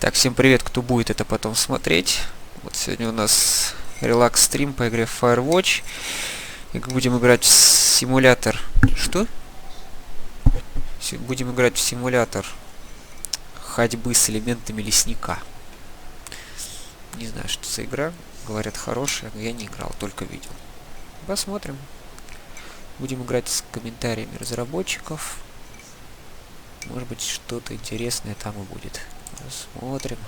Так, всем привет, кто будет это потом смотреть. Вот сегодня у нас релакс стрим по игре Firewatch. И будем играть в симулятор. Что? Будем играть в симулятор ходьбы с элементами лесника. Не знаю, что за игра. Говорят, хорошая, но я не играл, только видел. Посмотрим. Будем играть с комментариями разработчиков. Может быть, что-то интересное там и будет. Посмотрим.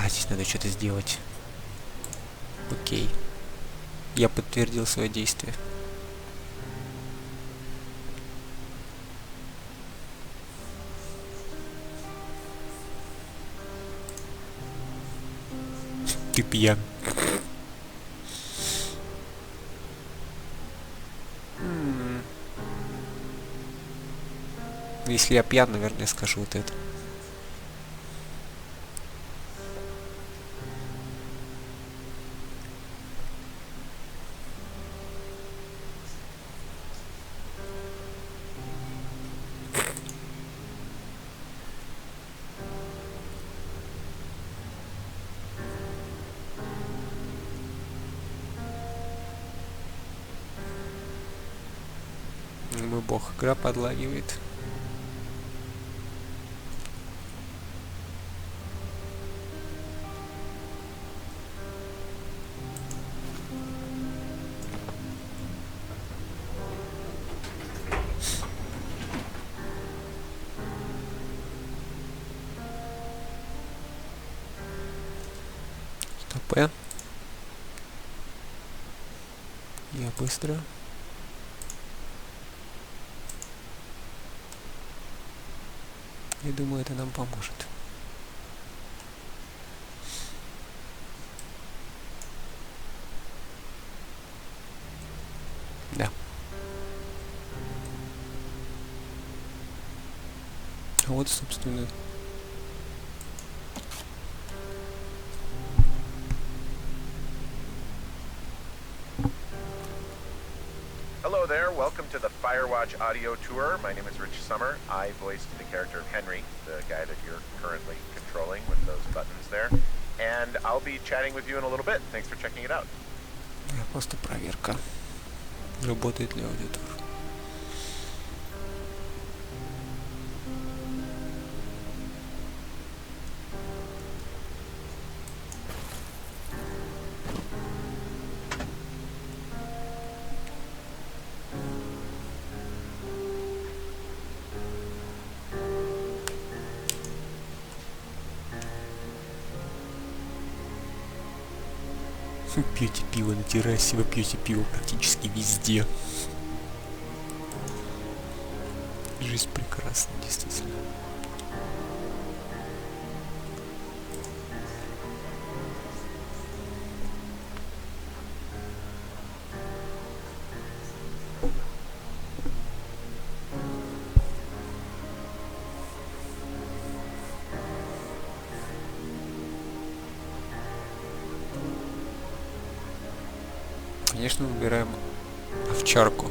Здесь надо что-то сделать. Окей. Я подтвердил свое действие. Ты пьян. Если я пьян, наверное, скажу вот это. Мой бог, игра подлагивает. Стоп. Я быстро. Я думаю, это нам поможет. Да. Вот, собственно. Hello there, welcome to the Firewatch audio tour. My name is Rich Summer. I voiced the character of Henry, the guy that you're currently controlling with those buttons there. And I'll be chatting with you in a little bit. Thanks for checking it out. Просто проверка. Работает ли аудиотор. Пьете пиво на террасе, вы пьете пиво практически везде. Жизнь прекрасна, действительно. Конечно, выбираем овчарку.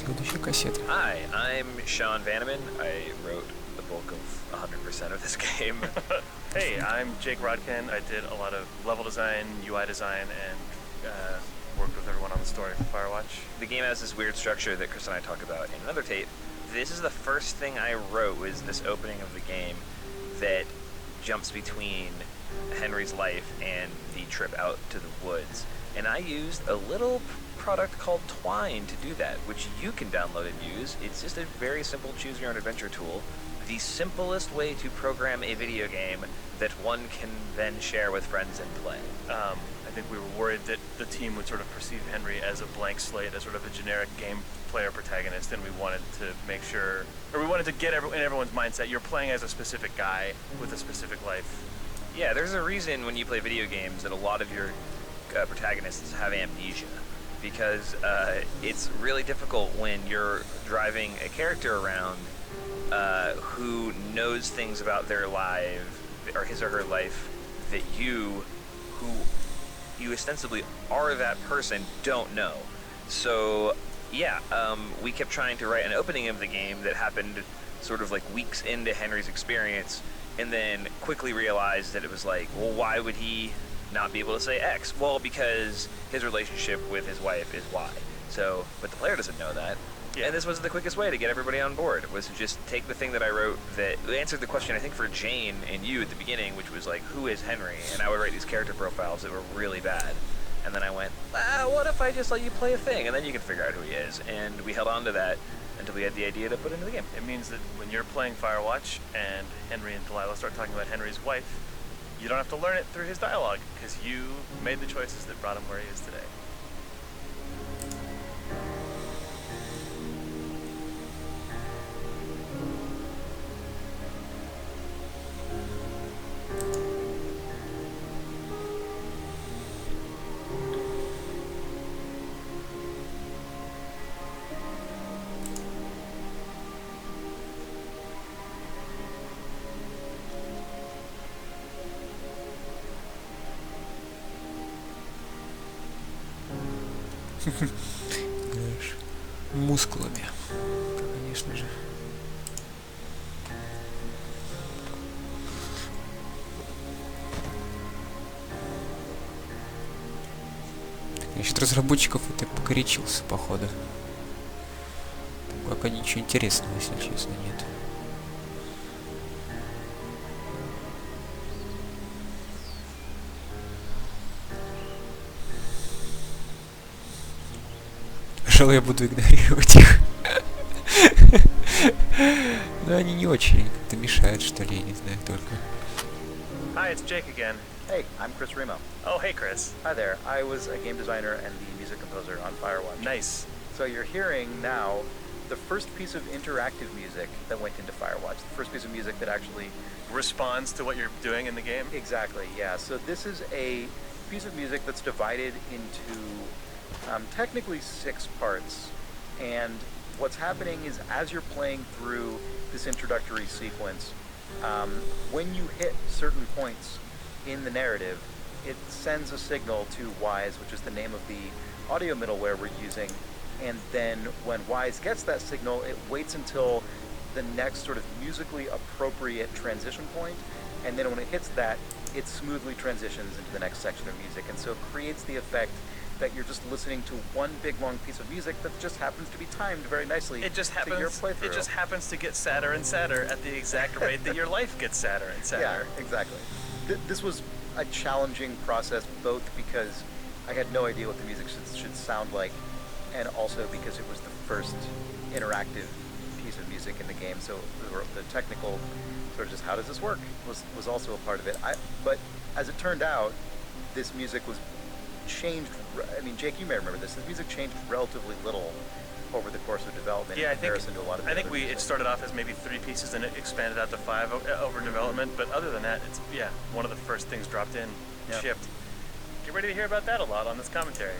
Следующая кассета. Hi, I'm Sean Vanneman. I wrote the bulk of 100% of this game. Hey, I'm Jake Rodkin. I did a lot of level design, UI design, and worked with everyone on the story for Firewatch. The game has this weird structure that Chris and I talk about in another tape. This is the first thing I wrote, was this opening of the game that jumps between Henry's life and the trip out to the woods. And I used a little product called Twine to do that, which you can download and use. It's just a very simple choose your own adventure tool. The simplest way to program a video game that one can then share with friends and play. I think we were worried that the team would sort of perceive Henry as a blank slate, as sort of a generic game player protagonist, and we wanted to make sure, or we wanted to get in everyone's mindset, you're playing as a specific guy with a specific life. Yeah, there's a reason when you play video games that a lot of your protagonists have amnesia, because it's really difficult when you're driving a character around who knows things about their life, or his or her life, that you, who you ostensibly are that person, don't know. So yeah, we kept trying to write an opening of the game that happened sort of like weeks into Henry's experience, and then quickly realized that it was like, well, why would he not be able to say X? Well, because his relationship with his wife is Y. So, but the player doesn't know that. Yeah. And this was the quickest way to get everybody on board, was to just take the thing that I wrote that answered the question, I think, for Jane and you at the beginning, which was like, who is Henry? And I would write these character profiles that were really bad. And then I went, what if I just let you play a thing, and then you can figure out who he is? And we held on to that until we had the idea to put into the game. It means that when you're playing Firewatch and Henry and Delilah start talking about Henry's wife, you don't have to learn it through his dialogue, because you made the choices that brought him where he is today. Играешь мускулами, конечно же. Насчет разработчиков это покоричился, походу. Пока ничего интересного, если честно, нет. Пожалуй, я буду игнорировать их. Но они не очень как-то мешают, что ли, я не знаю, только. Hi, it's Jake again. Hey, I'm Chris Remo. Oh, hey, Chris. Hi there. I was a game designer and the music composer on Firewatch. Nice. So you're hearing now the first piece of interactive music that went into Firewatch. The first piece of music that actually Responds to what you're doing in the game? Exactly, yeah. So this is a piece of music that's divided into technically 6 parts. And what's happening is, as you're playing through this introductory sequence, when you hit certain points in the narrative, it sends a signal to Wise, which is the name of the audio middleware we're using. And then when Wise gets that signal, it waits until the next sort of musically appropriate transition point, and then when it hits that, it smoothly transitions into the next section of music, and so it creates the effect that you're just listening to one big long piece of music that just happens to be timed very nicely It just to your happens. playthrough. It just happens to get sadder and sadder at the exact rate that your life gets sadder and sadder. Yeah, exactly. This was a challenging process, both because I had no idea what the music should sound like, and also because it was the first interactive piece of music in the game. So the technical sort of just how does this work was also a part of it. But as it turned out, this music was changed. I mean, Jake, you may remember this. This music changed relatively little over the course of development in comparison to a lot of the other music. It started off as maybe 3 pieces and it expanded out to 5 over development. But other than that, it's one of the first things dropped in, shipped. Get ready to hear about that a lot on this commentary.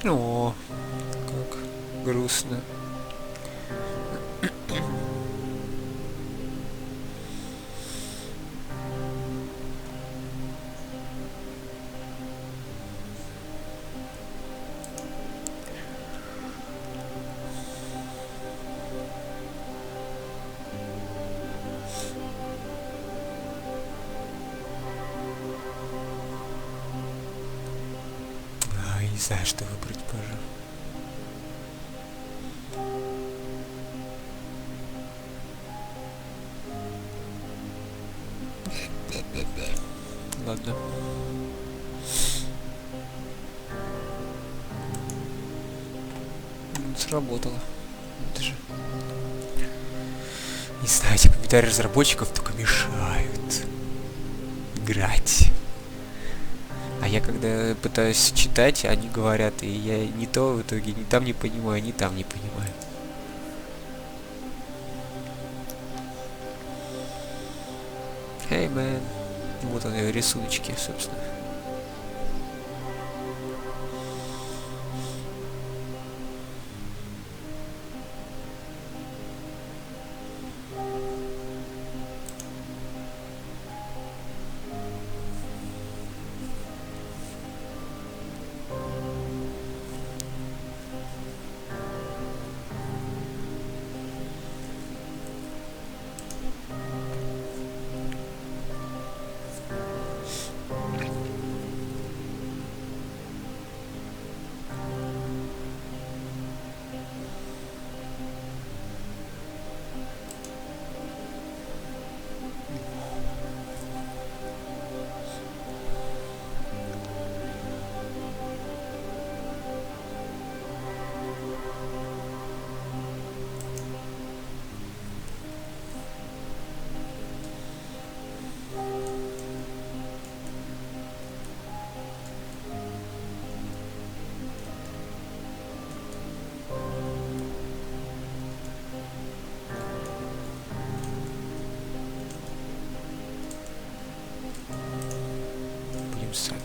О, как Грустно. Не знаю, что выбрать, пожалуй. Ладно. Сработало. Это же... Не знаю, эти комментарии разработчиков только мешают играть. А я когда пытаюсь читать, они говорят, и я не то в итоге, ни там не понимаю, ни там не понимаю. Hey, man. Вот они, рисуночки, собственно. Сами.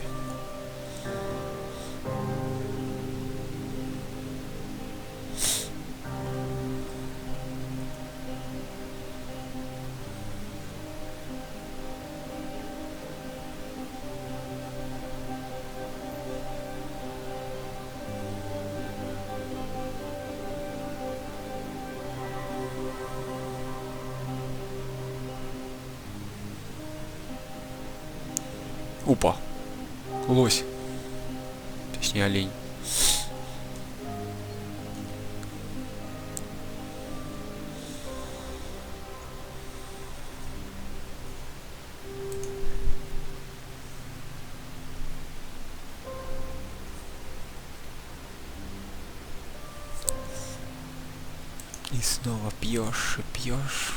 Опа. Лось. Точнее, олень. И снова пьешь и пьешь.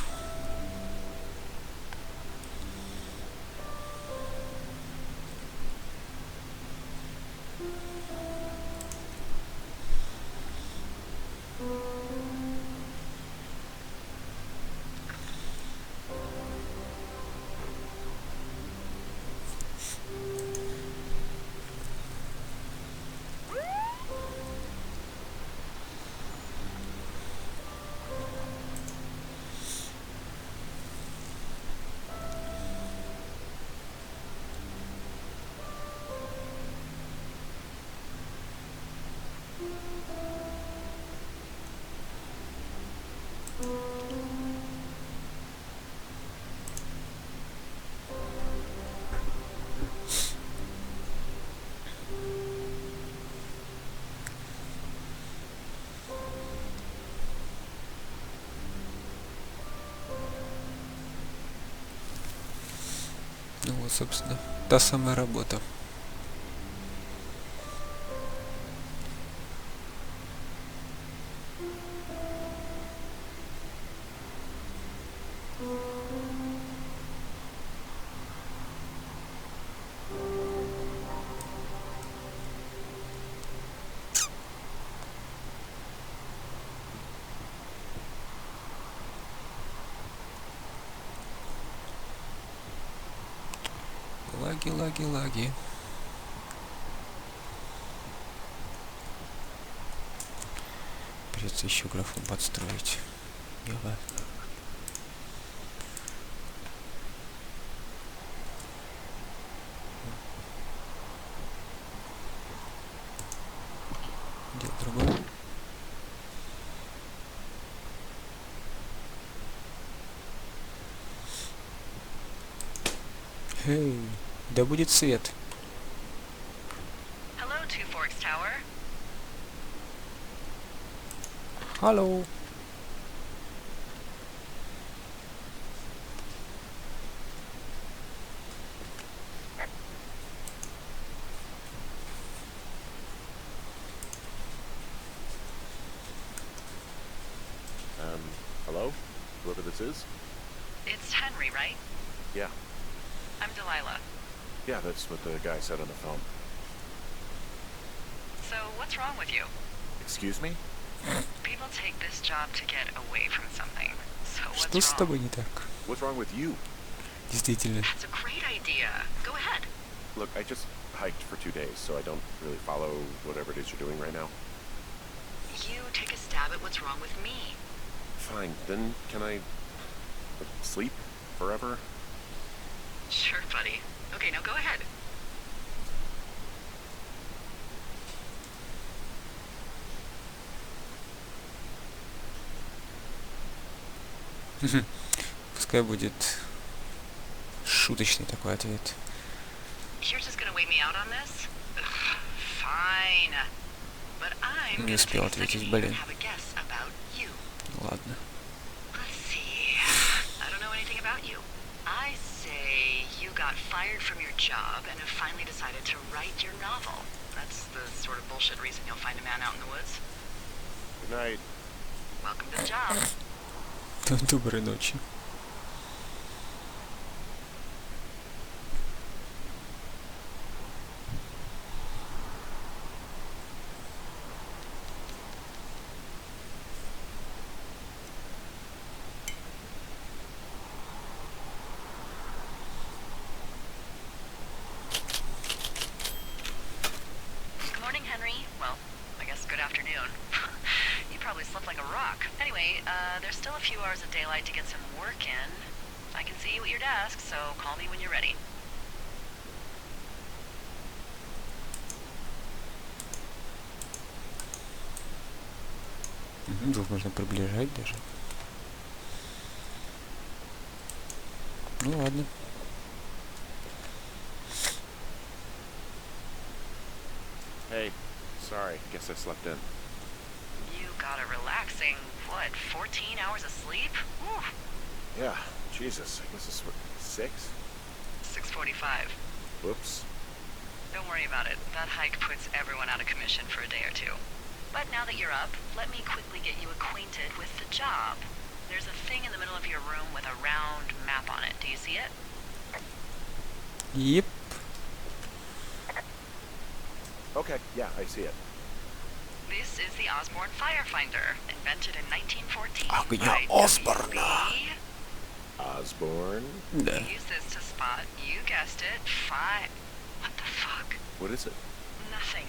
Ну вот, собственно, та самая работа. Лаги, лаги, лаги. Придется еще графон подстроить. Яга. Где другой? Эй, да будет свет. Алло. Hello? Whoever this is? It's Henry, right? Yeah. I'm Delilah. Yeah, that's what the guy said on the phone. So, what's wrong with you? Excuse me? People take this job to get away from something. So, Что с what's wrong? тобой не так? What's wrong with you? Действительно. That's a great idea. Go ahead. Look, I just hiked for 2 days, so I don't really follow whatever it is you're doing right now. You take a stab at what's wrong with me. Fine, then can I sleep forever? Sure, buddy. Okay, now go ahead. Пускай будет шуточный такой ответ. You're just gonna wait me out on this? Ugh, fine. But I'm Не gonna успел take a second ответить, here блин. and have a guess about you. Ладно. Let's see. I don't know anything about you. I say you got fired from your job and have finally decided to write your novel. That's the sort of bullshit reason you'll find a man out in the woods. Good night. Welcome to the job. Доброй ночи. Good morning, Henry. Well, I guess good afternoon. You probably slept like a rock. Anyway, there's still a few hours of daylight to get some work in. I can see you at your desk, so call me when you're ready. Тут можно приближать даже. Ну ладно. Hey, sorry, guess I slept in. You got a relaxing, what, 14 hours of sleep? Whew. Yeah, Jesus, I guess it's what, 6? 6:45. Whoops. Don't worry about it. That hike puts everyone out of commission for a day or two. But now that you're up, let me quickly get you acquainted with the job. There's a thing in the middle of your room with a round map on it. Do you see it? Yep. Okay, yeah, I see it. This is the Osborne Firefinder, invented in 1914 Огня by Осборна. W.B. Osborne? Да. You use this to spot, you guessed it, What the fuck? What is it? Nothing.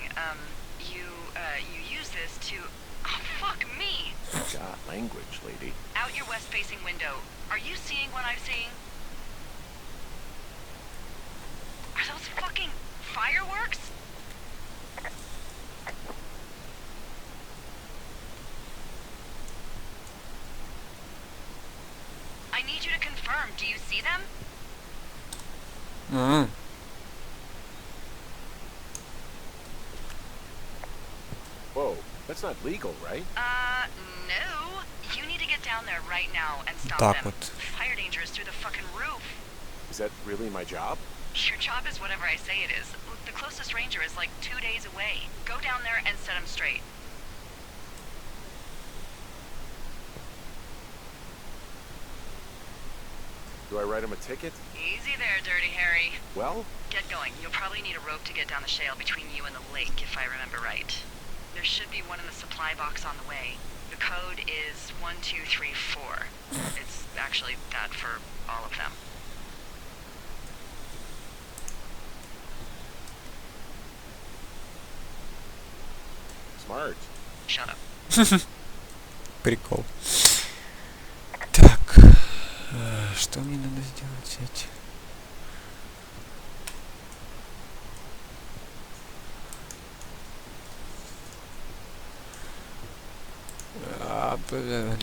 You use this to... Oh, fuck me! God, language, lady. Out your west-facing window. Are you seeing what I'm seeing? Are those fucking fireworks? I need you to confirm. Do you see them? А, Whoa, that's not legal, right? No. You need to get down there right now and stop Так them. вот. Fire danger is through the fucking roof. Is that really my job? Your job is whatever I say it is. Look, the closest ranger is like 2 days away. Go down there and set him straight. Do I write him a ticket? Easy there, Dirty Harry. Well, Get going. You'll probably need a rope to get down the shale between you and the lake, if I remember right. There should be one in the supply box on the way. The code is 1234. It's actually that for all of them. smart. Shut up. Прикол. Так. Что мне надо сделать? Взять?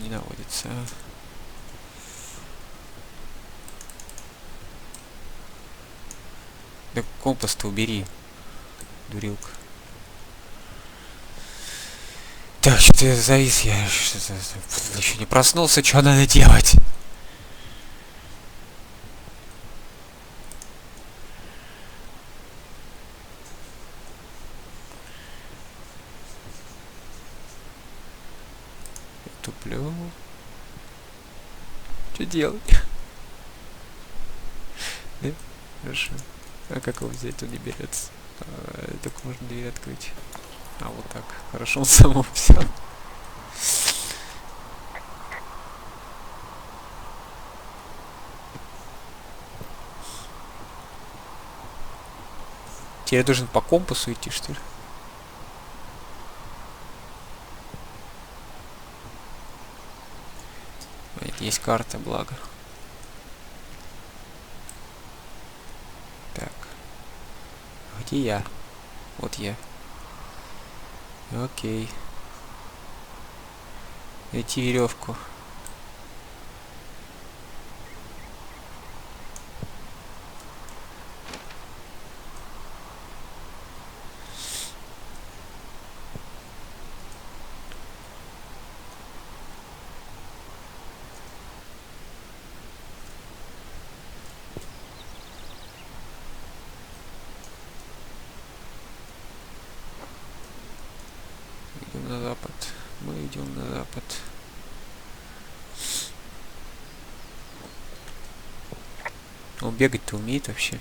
Не наводится. Да компас-то убери, дурилка. Так, что-то я завис, я еще не проснулся, что надо делать? Я туплю. Что делать? Да? Хорошо. А как его взять? Он не берется. Только можно дверь открыть. А вот так. Хорошо, он сам взял. Теперь я должен по компасу идти, что ли? Есть карта, благо. Так. Где я? Вот я. Окей. Найти веревку. Идем на запад. Мы идем на запад. Он бегать-то умеет вообще?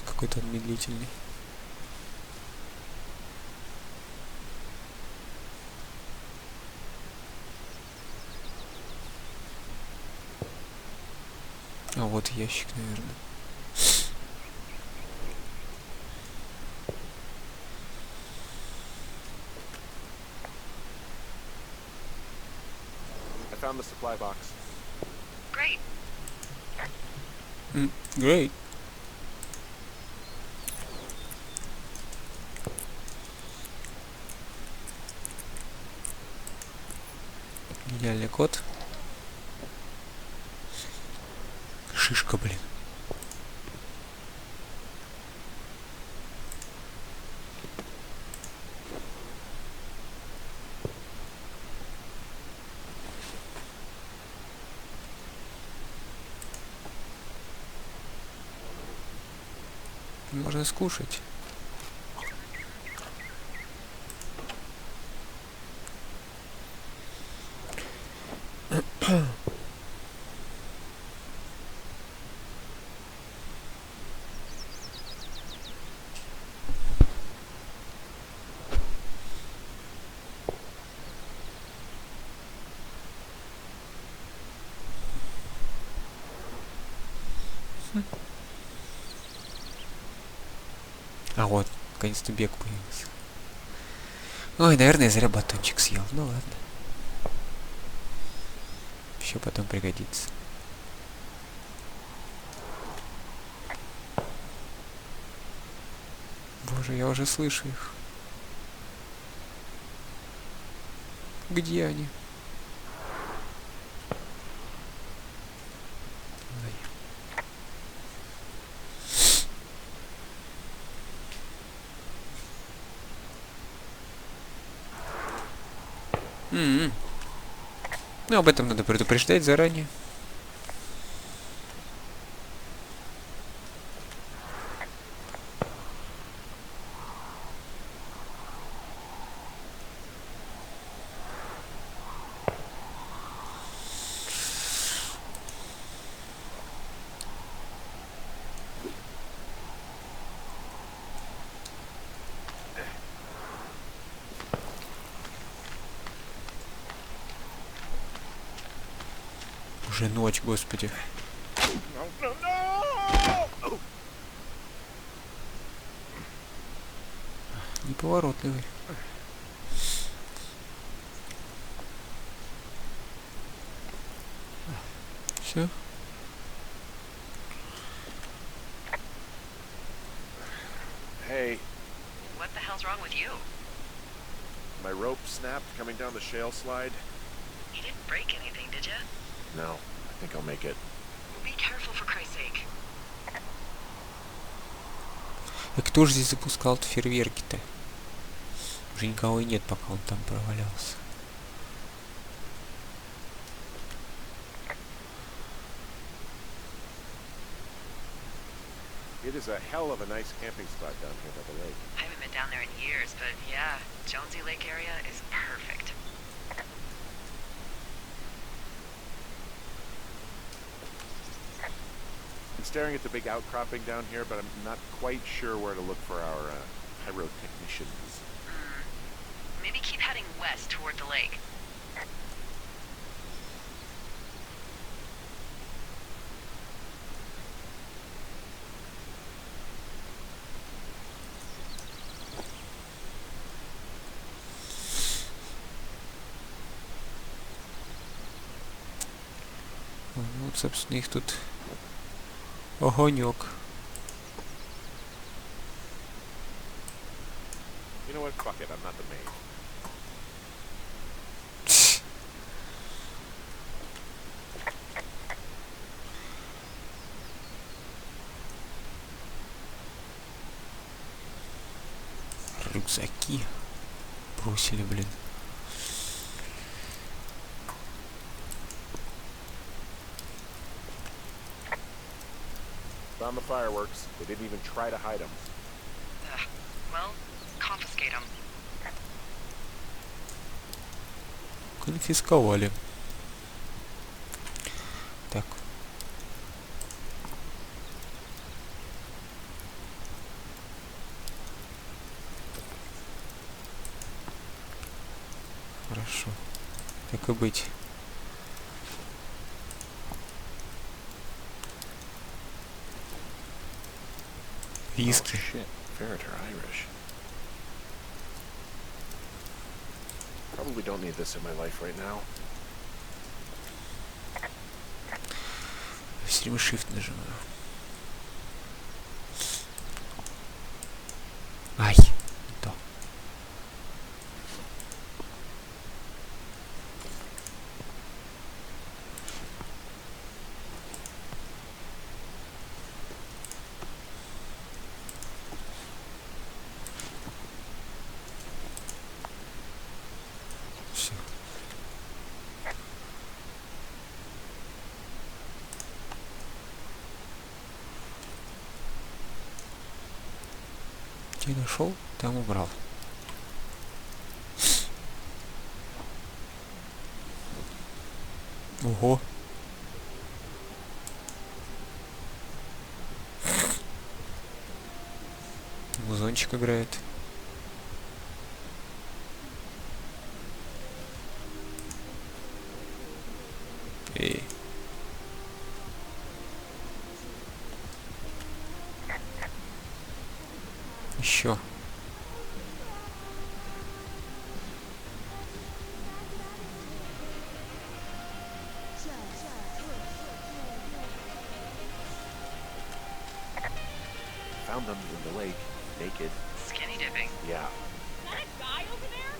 Какой-то он медлительный. А вот ящик, наверное. I found the supply box. Great. Great. Гениальный код. Шишка, блин. Можно скушать. А вот, наконец-то бег появился. Ой, наверное, я зря батончик съел. Ну ладно. Еще потом пригодится. Боже, я уже слышу их. Где они? Ну, об этом надо предупреждать заранее. Уже ночь, господи. Неповоротливый. Все. Hey, What the hell's wrong with you? my rope snapped coming down the shale slide. You didn't break anything, did you? No, I think I'll make it. Be careful, for Christ's sake. И кто же здесь запускал-то фейерверки-то? Уже никого и нет, пока он там провалялся. It is a hell of a nice camping spot down here by the lake. I haven't been down there in years, but yeah, Jonesy Lake area is perfect. I'm staring at the big outcropping down here, but I'm not quite sure where to look for our pyrotechnicians. Maybe keep heading west toward the lake. Вот, собственно, их тут огонек. You know what? Fuck it, I'm not the main. Рюкзаки бросили, блин. Found the fireworks. They didn't even try to hide them. Well, confiscate them. Конфисковали. Так. Хорошо. Так и быть. Виски. Oh, shit. Ferret are Irish. Probably don't need this in my life right now. Все время shift нажимаю. Ай, не то. Все. Где нашел, там убрал. Ого. Музончик играет. Эй. Еще. Found them in the lake, naked. Skinny dipping. Yeah. Is that a guy over there?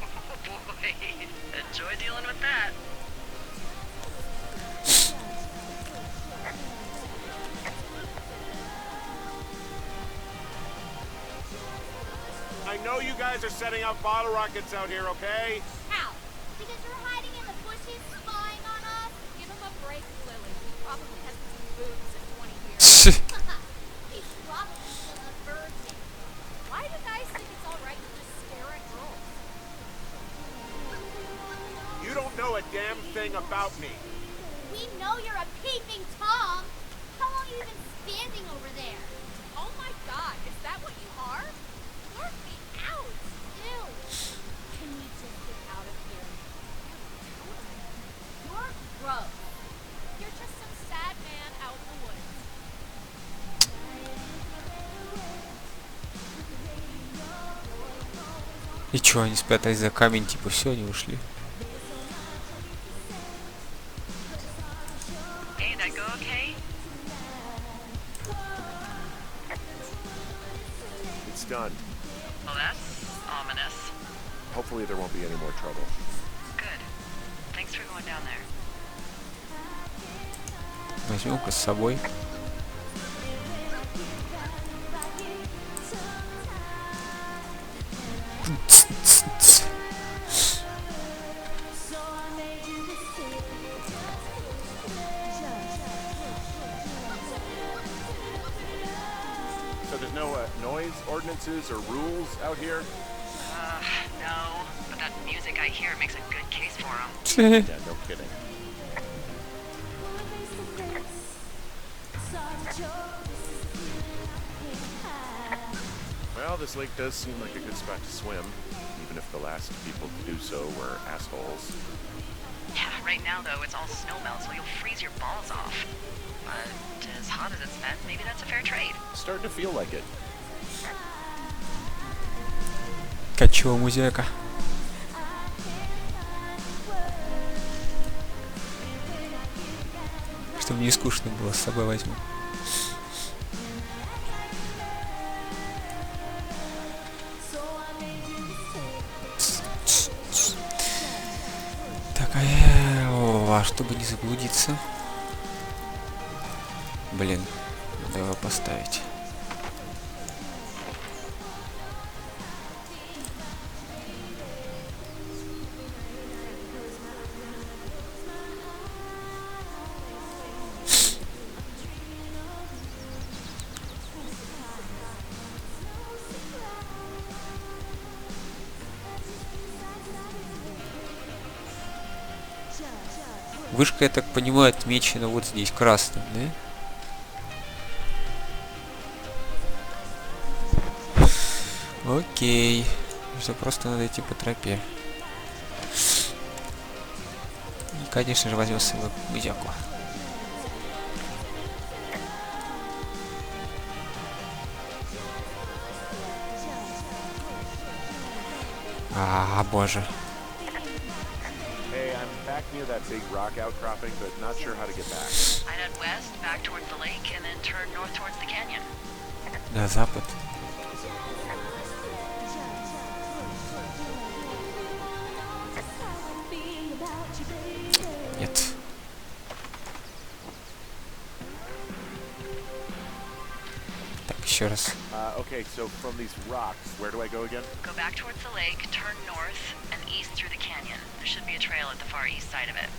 Oh boy. Enjoy dealing with that. I know you guys are setting up bottle rockets out here, okay? How? Because you're hiding in the bushes spying on us? Give him a break, Lily. He probably hasn't seen boobs in 20 years. He's probably still a virgin. Why do guys think it's alright to just stare at girls? You don't know a damn thing about me. We know you're a peeping Tom. How long have you been standing over there? Oh my god, is that what you are? Work me out! Ew! Can we just get out of here? You're gross. И чё, они спрятались за камень, типа все, они ушли. Hey, that go okay? It's done. Well, that's ominous. Hopefully there won't be any more trouble. Good. Thanks for going down there. Возьмем-ка с собой. So there's no noise ordinances or rules out here? No. But that music I hear makes a good case for them. Yeah, no kidding. Well, this lake does seem like a good spot to swim, even if the last people to do so were assholes. Yeah, right now, though, it's all snow melt, so you'll freeze your balls off. But as hot as it's been, maybe that's a fair trade. Starting to feel like it. Качева музыка. Чтобы не скучно было, с собой возьму. Так, а чтобы не заблудиться. Блин, надо его поставить. Вышка, я так понимаю, отмечена вот здесь красным, да? Окей. Все просто надо идти по тропе. И, конечно же, возьмем с собой музяку. Боже. Hey, I'm back near that big rock outcropping, but not sure how to get back. I'd head west, back towards the lake, and then turn north towards the canyon. На запад. Нет. Так, еще раз. Okay, so from these rocks, where do I go again? Go back towards the lake, turn north, and east through the canyon. There should be a trail at the far east side of it.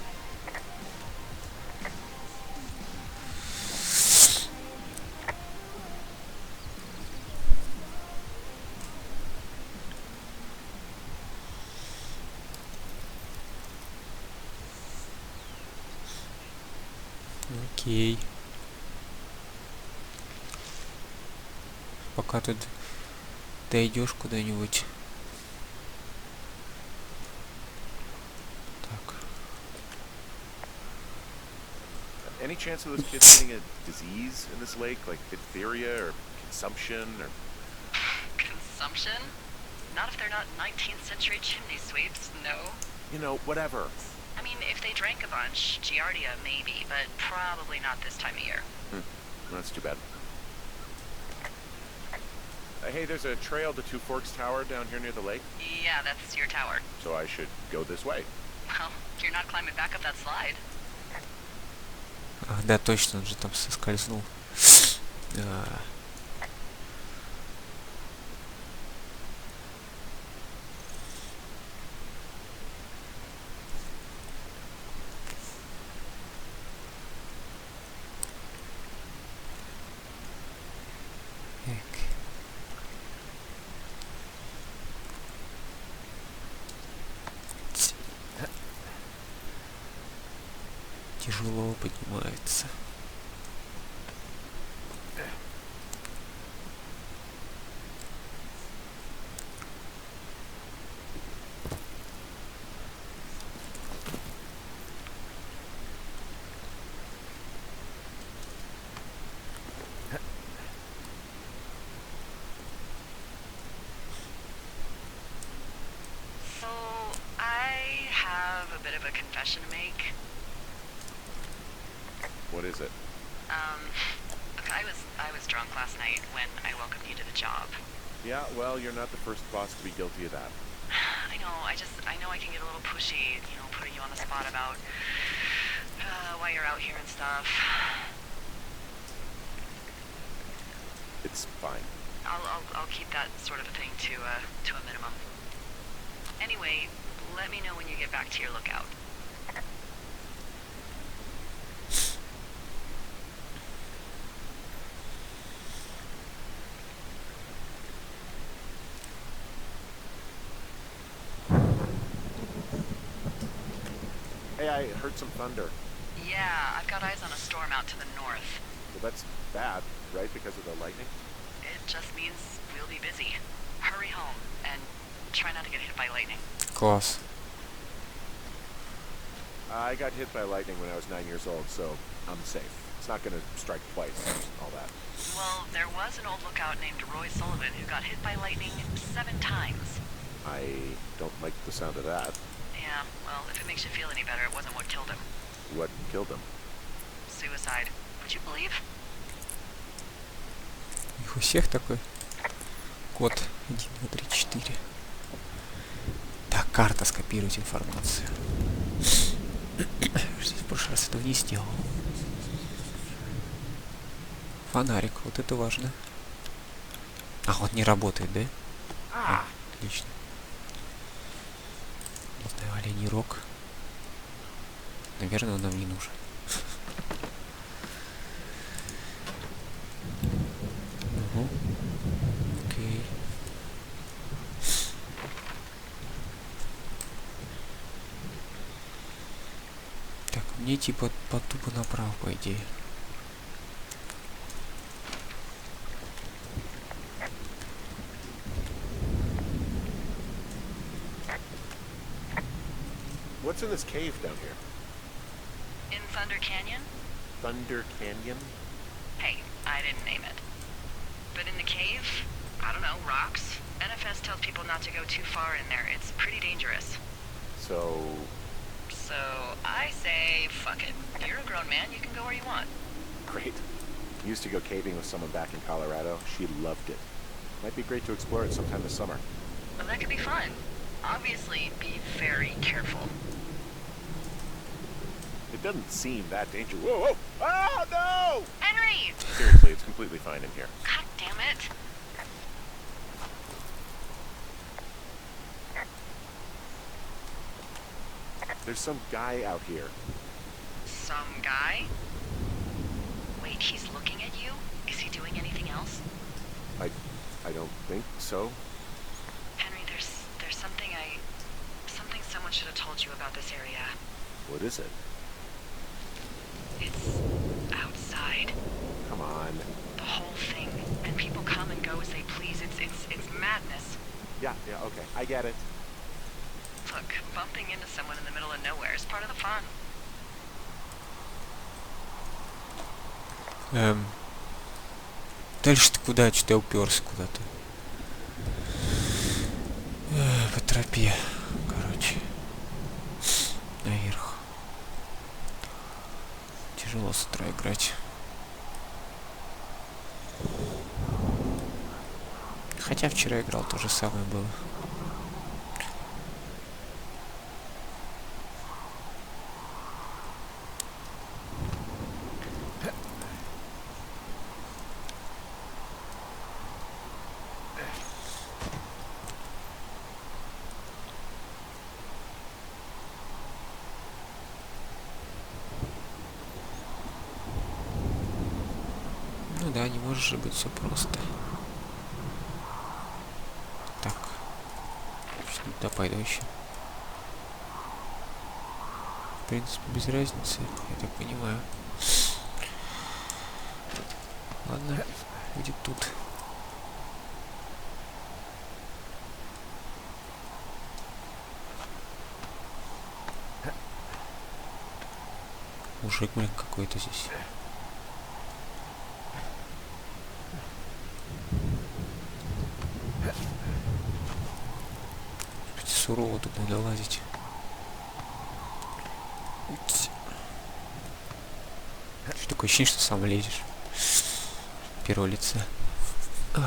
Окей. Пока тут дойдешь куда-нибудь. Так. Any chance of those kids getting a disease in this lake, like diphtheria or consumption or... Consumption? Not if they're not 19th century chimney sweeps, no. You know, whatever. I mean, if they drank a bunch, Giardia maybe, but probably not this time of year. That's too bad. Hey, there's a trail to Two Forks Tower down here near the lake. Yeah, that's your tower. So I should go this way. Well, you're not climbing back up that slide. Ах, да, точно, он же там соскользнул. Тяжело поднимается. confession to make. What is it? Look, I was drunk last night when I welcomed you to the job. Yeah, well, you're not the first boss to be guilty of that. I know, I know I can get a little pushy, you know, putting you on the spot about why you're out here and stuff. It's fine. I'll keep that sort of a thing to a minimum. Anyway, let me know when you get back to your lookout. Hey, I heard some thunder. Yeah, I've got eyes on a storm out to the north. Well, that's bad, right? Because of the lightning? It just means we'll be busy. Hurry home and try not to get hit by lightning. Класс. I got hit by lightning when I was 9 years old, so I'm safe. It's not gonna strike twice, all that. Well, there was an old lookout named Roy Sullivan who got hit by lightning 7 times. I don't like the sound of that. Yeah, well, if it makes you feel any better, it wasn't what killed him. What killed him? Suicide. Would you believe? Их у всех такой код 1, 2, 3, 4. Так, карта, скопировать информацию. Здесь в прошлый раз этого не сделал. Фонарик, вот это важно. А, он не работает, да? А, отлично. Не знаю, оленей рог. Наверное, он нам не нужен. Угу. Окей. Так, мне типа тупо направо, по идее. What's in this cave down here? In Thunder Canyon? Thunder Canyon? Hey, I didn't name it. But in the cave, I don't know, rocks? NFS tells people not to go too far in there. It's pretty dangerous. So I say, fuck it. You're a grown man, you can go where you want. great. Used to go caving with someone back in Colorado. She loved it. Might be great to explore it sometime this summer. Well, that could be fun. Obviously, be very careful. It doesn't seem that dangerous. Whoa, whoa! Ah, no! Henry! Seriously, it's completely fine in here. God damn it. There's some guy out here. Some guy? Wait, he's looking at you? Is he doing anything else? I don't think so. Henry, there's something someone should have told you about this area. What is it? It's outside. Come on. The whole thing. And people come and go as they please. It's madness. Yeah, okay. I get it. Look, bumping into someone in the middle of nowhere is part of the fun. Дальше-то куда? Что-то я уперся куда-то. По тропе. Короче. Наверх. Тяжело с утра играть. Хотя вчера играл, то же самое было. Ну да, не может же быть все просто. Так. Что туда пойду еще. В принципе, без разницы, я так понимаю. Ладно, будет тут. Мужик, блин, какой-то здесь. Сурово тут надо лазить. Такое ощущение, что сам лезешь. Первого лица. Ой.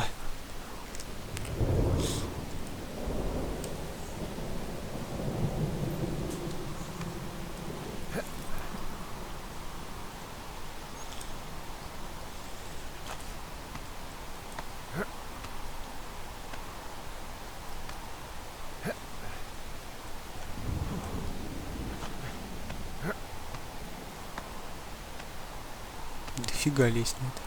Дофига лезть надо.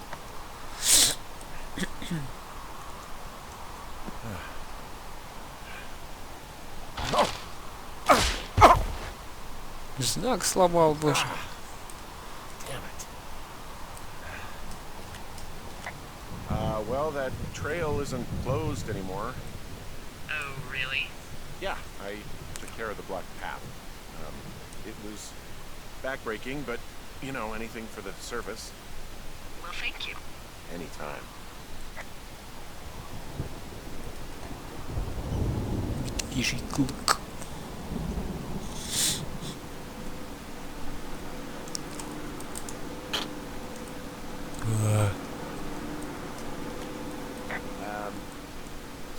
Знак сломал, боже. Well, that trail isn't closed anymore. Oh, really? Yeah, I took care of the blocked path. It was backbreaking, but, you know, anything for the service. Well, thank you. Anytime. Медвежий клык.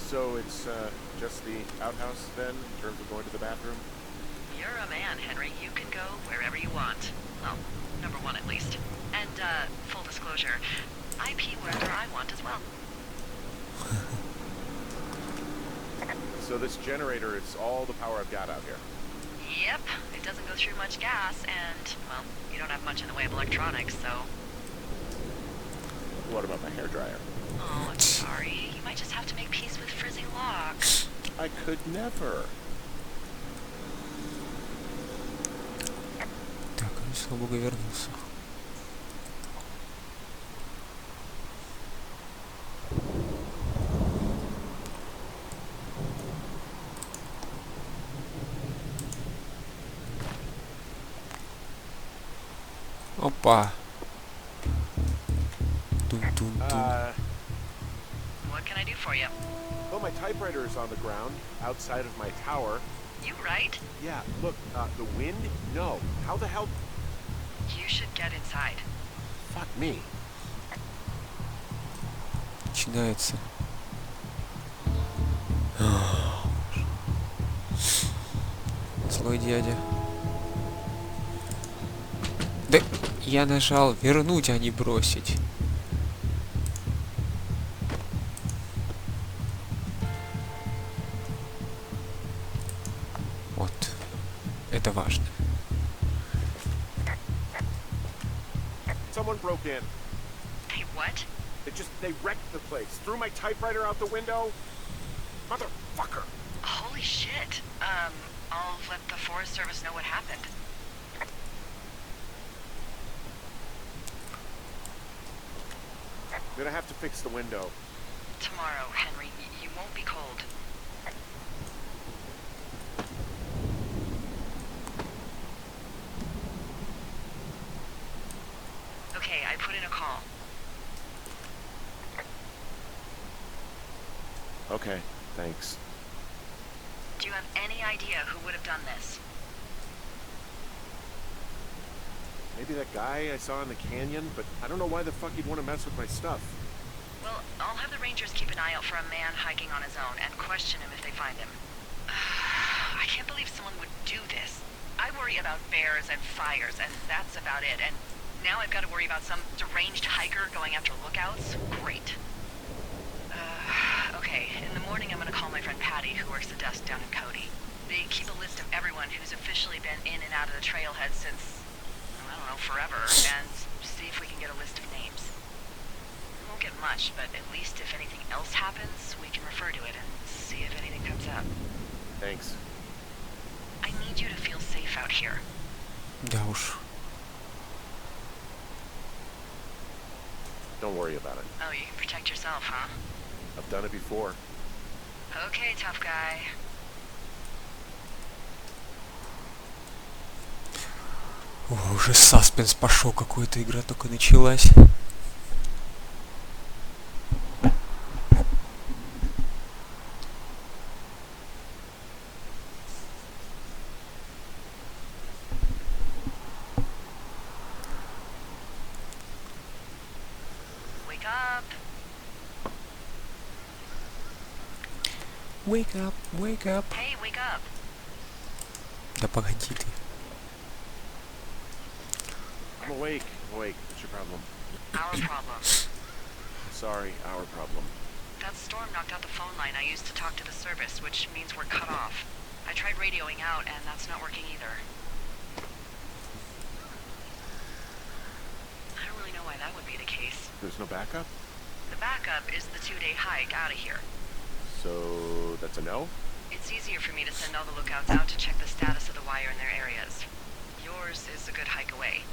So it's just the outhouse then, in terms of going to the bathroom? You're a man, Henry. You can go wherever you want. Well, number one at least. And, full disclosure, I pee wherever I want as well. So this generator is all the power I've got out here. Yep, it doesn't go through much gas, and, well, you don't have much in the way of electronics, so... What about my hairdryer? Oh, I'm sorry. You might just have to make peace with frizzy locks. I could never. Так, ну, слава богу, вернулся. Опа. Тун-тун-тун. What can I do for you? Well, my typewriter is on the ground, outside of my tower. You right? Yeah, look, the wind? No. How the hell? You should get inside. Fuck me. Начинается. Злой дядя. Да я нажал вернуть, а не бросить. Вот. Это важно. Someone broke in. Hey, what? They wrecked the place. Threw my typewriter out the window. Motherfucker. Holy shit. I'll let the Forest Service know what happened. I'm gonna have to fix the window. Tomorrow, Henry. You won't be cold. Okay, I put in a call. Okay, thanks. Do you have any idea who would have done this? Maybe that guy I saw in the canyon, but I don't know why the fuck he'd want to mess with my stuff. Well, I'll have the Rangers keep an eye out for a man hiking on his own and question him if they find him. I can't believe someone would do this. I worry about bears and fires, and that's about it. And now I've got to worry about some deranged hiker going after lookouts? Great. Okay, in the morning I'm going to call my friend Patty, who works the desk down in Cody. They keep a list of everyone who's officially been in and out of the trailhead since, I don't know, forever, and see if we can get a list of names. We won't get much, but at least if anything else happens, we can refer to it and see if anything comes up. Thanks. I need you to feel safe out here. Да уж. Don't worry about it. Oh, you can protect yourself, huh? I've done it before. Okay, tough guy. О, уже саспенс пошел, какая-то игра только началась. Wake up, wake up. Hey, wake up. Да погоди ты. I'm awake. Awake. What's your problem? Our problem. Sorry, our problem. That storm knocked out the phone line I used to talk to the service, which means we're cut off. I tried radioing out, and that's not working either. I don't really know why that would be the case. There's no backup? The backup is the 2-day hike out of here. So that's a no? It's easier for me to send all the lookouts out to check the status of the wire in their areas. Yours is a good hike away.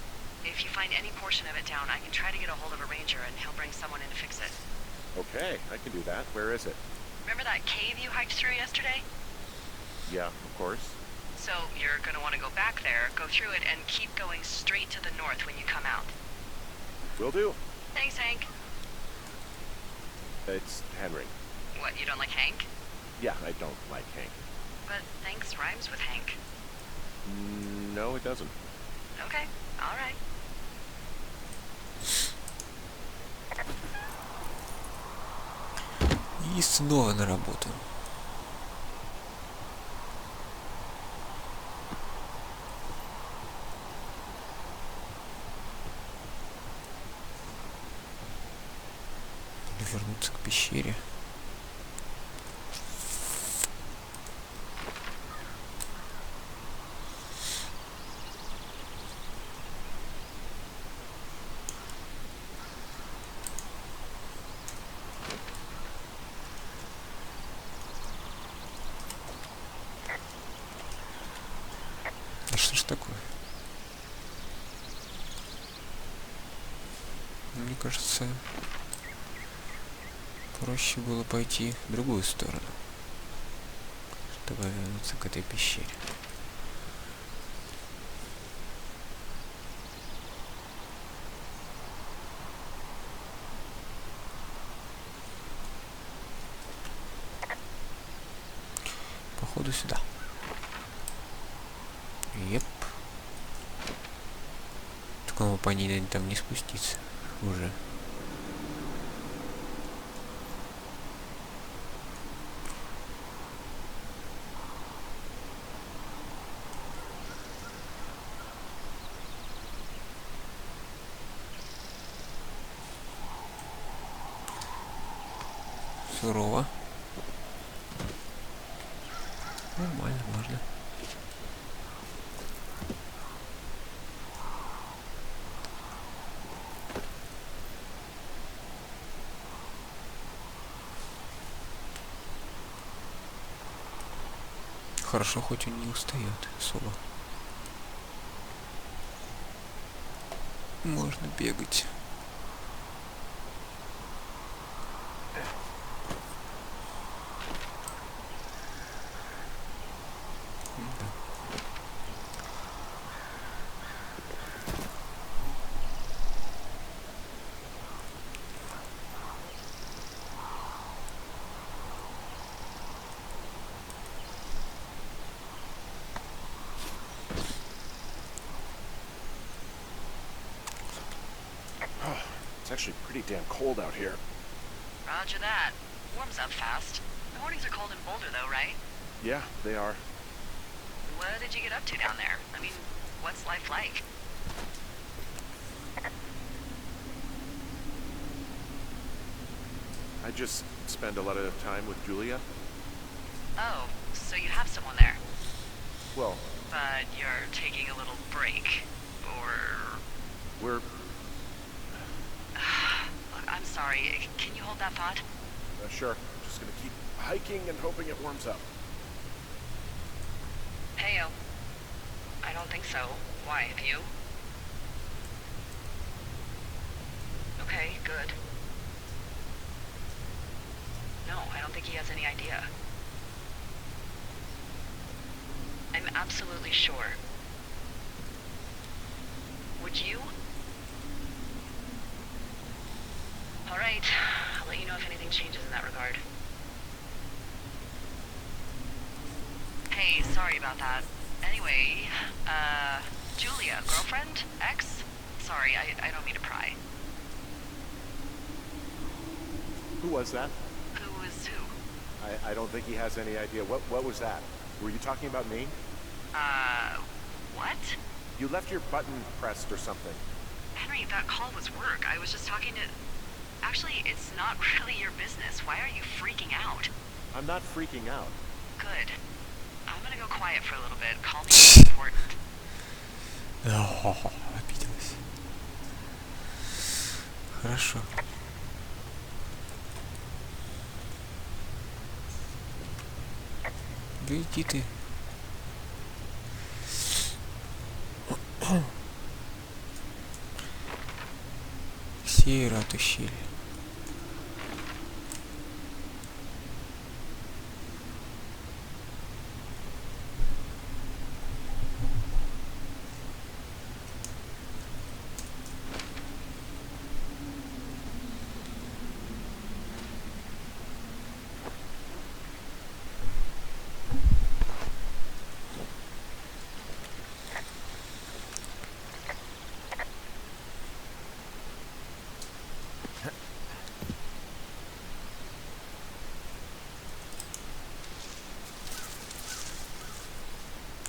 If you find any portion of it down, I can try to get a hold of a ranger and he'll bring someone in to fix it. Okay, I can do that. Where is it? Remember that cave you hiked through yesterday? Yeah, of course. So you're gonna want to go back there, go through it, and keep going straight to the north when you come out. Will do. Thanks, Hank. It's Henry. What, you don't like Hank? Yeah, I don't like Hank. But thanks rhymes with Hank. No, it doesn't. Okay, alright. И снова на работу. Вернуться к пещере. Да что ж такое? Мне кажется, проще было пойти в другую сторону, чтобы вернуться к этой пещере. Походу сюда. Еп. Только по ней, наверное, там не спуститься уже. Сурово. Нормально, можно. Хорошо, хоть он не устает особо. Можно бегать. It's actually pretty damn cold out here. Roger that. Warms up fast. The mornings are cold in Boulder, though, right? Yeah, they are. What did you get up to down there? I mean, what's life like? I just spend a lot of time with Julia. Oh, so you have someone there. Well, But you're taking a little break. Or... we're... Look, I'm sorry. Can you hold that thought? sure. Just gonna keep hiking and hoping it warms up. Heyo. I don't think so. Why, have you? Okay, good. No, I don't think he has any idea. I'm absolutely sure. Would you? Alright, I'll let you know if anything changes in that regard. Hey, sorry about that. Anyway, Julia, girlfriend? Ex? Sorry, I don't mean to pry. Who was that? Who is who? I don't think he has any idea. What was that? Were you talking about me? What? You left your button pressed or something. Henry, that call was work. I was just talking to... Actually, it's not really your business. Why are you freaking out? I'm not freaking out. Good. I'm gonna go quiet for a little bit. Call me when it's important. Обиделась. Хорошо. Да иди ты. Севера отущили.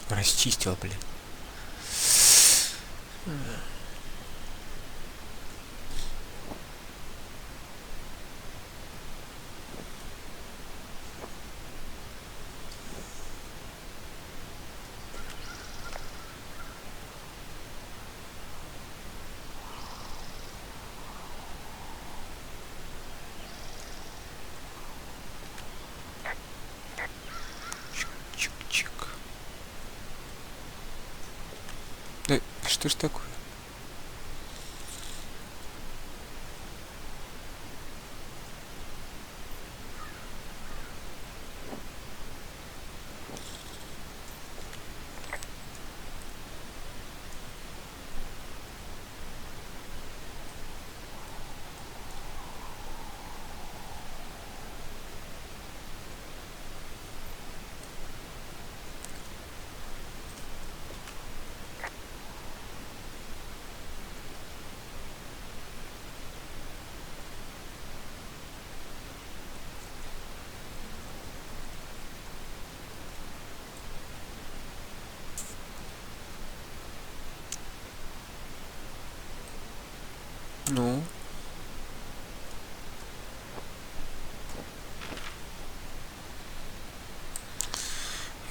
Расчистил, блин. Чик-чик-чик. Да что ж такое? Ну?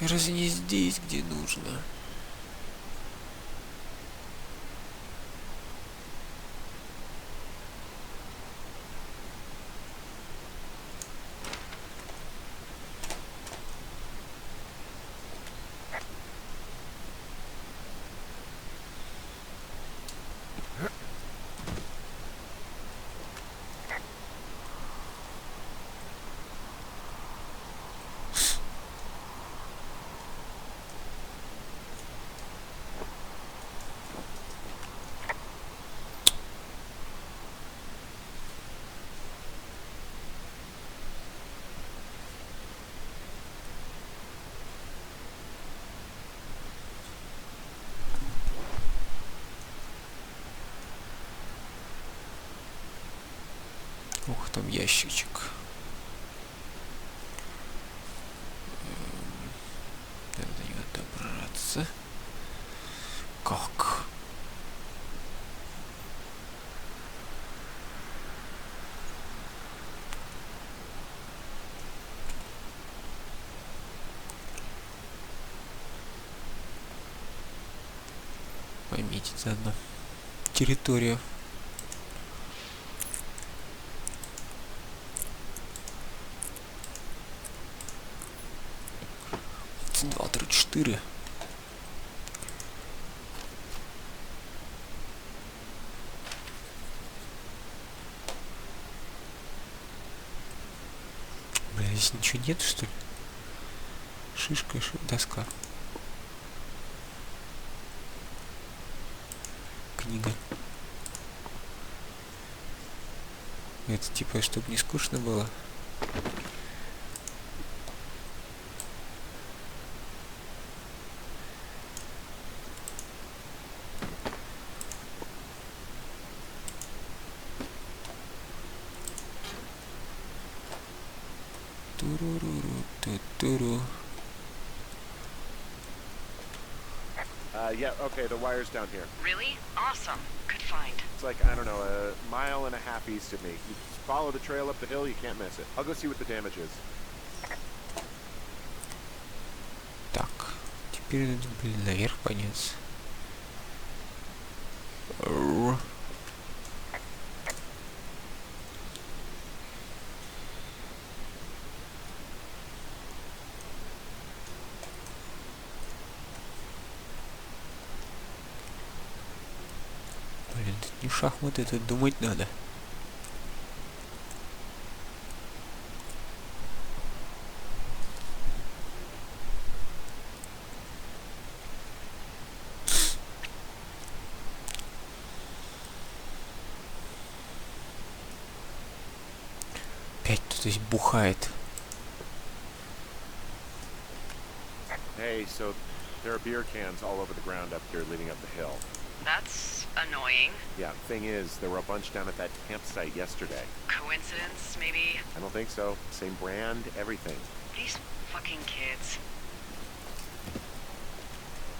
Разве не здесь, где нужно? Ух, там ящичек. Надо до него добраться. Как? Пометить заодно территорию. 2-3-4. Бля, здесь ничего нет, что ли? Шишка и доска. Книга. Это типа, чтобы не скучно было. Туруру-ту-туру. Yeah, okay, the wire's down here. Really? Awesome. Good find. It's like, I don't know, a mile and a half east of me. You just follow the trail up the hill, you can't miss it. I'll go see what the damage is. Так, теперь надо, блин, наверх подняться. Блин, тут не шахматы, тут думать надо. Опять тут здесь бухает. Hey, so there are beer cans all over the ground up here leading up the hill. That's annoying. Yeah, thing is, there were a bunch down at that campsite yesterday. Coincidence, maybe? I don't think so. Same brand, everything. These fucking kids.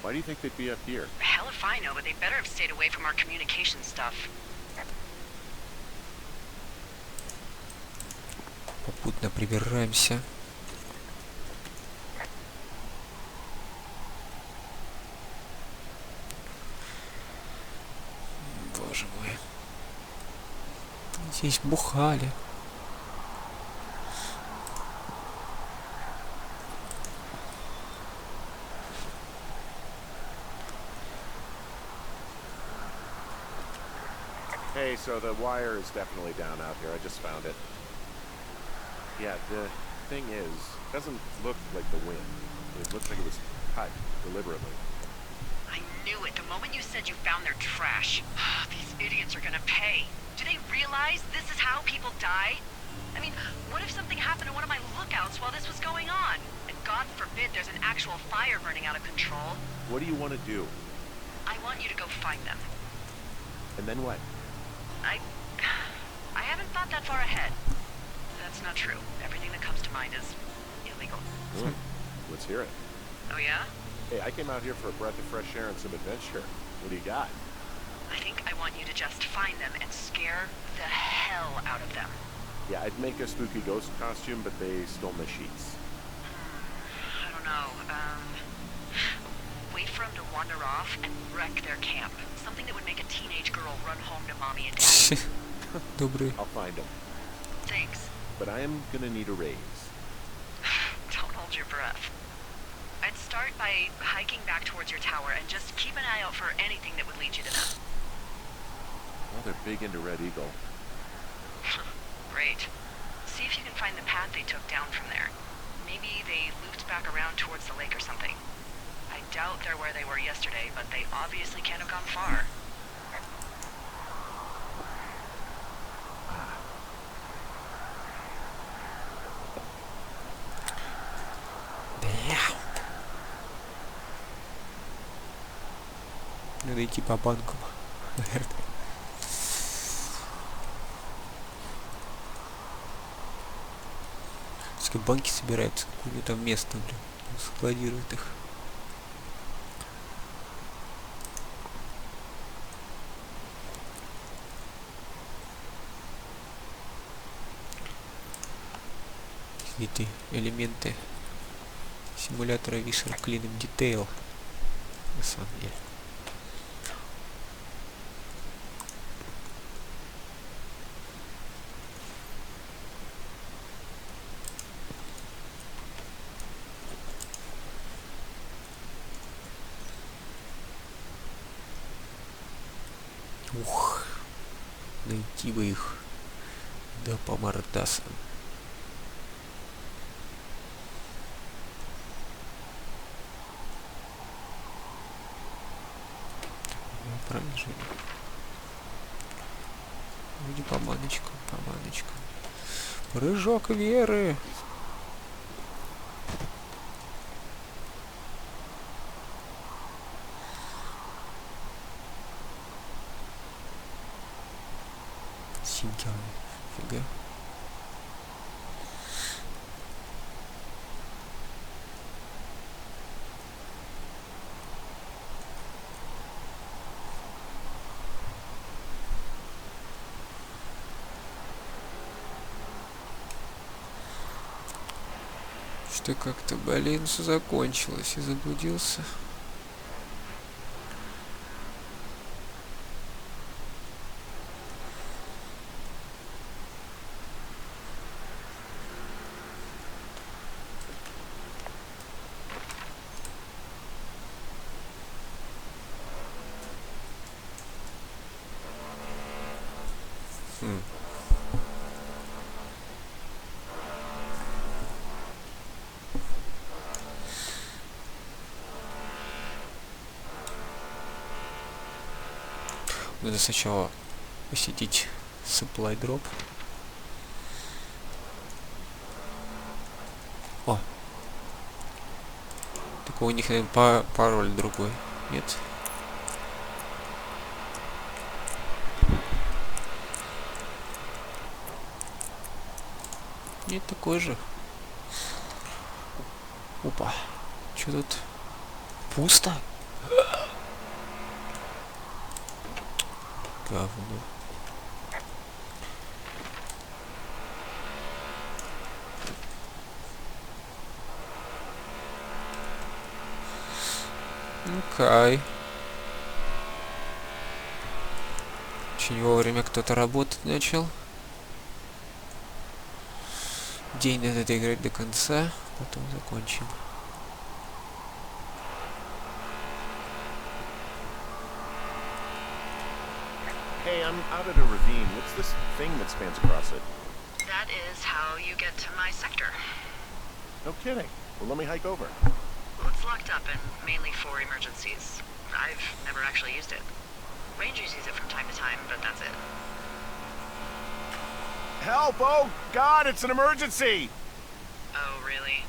Why do you think they'd be up here? Hell if I know, but they better have stayed away from our communication stuff. Попутно прибираемся. Боже мой. Здесь бухали. Hey, so the wire is definitely down out here. I just found it. Yeah, the thing is, it doesn't look like the wind. It looks like it was cut deliberately. I knew it the moment you said you found their trash. These idiots are gonna pay. Do they realize this is how people die? I mean, what if something happened to one of my lookouts while this was going on? And God forbid there's an actual fire burning out of control. What do you want to do? I want you to go find them. And then what? I haven't thought that far ahead. That's not true. Everything that comes to mind is illegal. Let's hear it. Oh yeah? Hey, I came out here for a breath of fresh air and some adventure. What do you got? I think I want you to just find them and scare the hell out of them. Yeah, I'd make a spooky ghost costume, but they stole my sheets. I don't know. Wait for them to wander off and wreck their camp. Something that would make a teenage girl run home to mommy and daddy. Добрый. I'll find them. Thanks. But I am gonna need a raise. Don't hold your breath. I'd start by hiking back towards your tower and just keep an eye out for anything that would lead you to them. Well, they're big into Red Eagle. Great. See if you can find the path they took down from there. Maybe they looped back around towards the lake or something. I doubt they're where they were yesterday, but they obviously can't have gone far. Надо идти по банкам, наверное. Если банки собираются, какое там место, блин, складируют их. Эти элементы симулятора Вишер Клином Detail на самом деле. Ух, найти бы их, да по мордасам. Правильно же? Иди по баночкам, по баночкам. Прыжок веры. Синька, фига. Что как-то, блин, все закончилось и заблудился. Надо сначала посетить supply drop. О! Так у них, наверное, пароль другой. Нет? Нет, такой же. Опа. Что тут? Пусто? Говно. Окей. Очень вовремя кто-то работать начал. День надо доиграть до конца, потом закончим. Hey, I'm out at a ravine. What's this thing that spans across it? That is how you get to my sector. No kidding. Well, let me hike over. Well, it's locked up and mainly for emergencies. I've never actually used it. Rangers use it from time to time, but that's it. Help! Oh God, it's an emergency! Oh, really?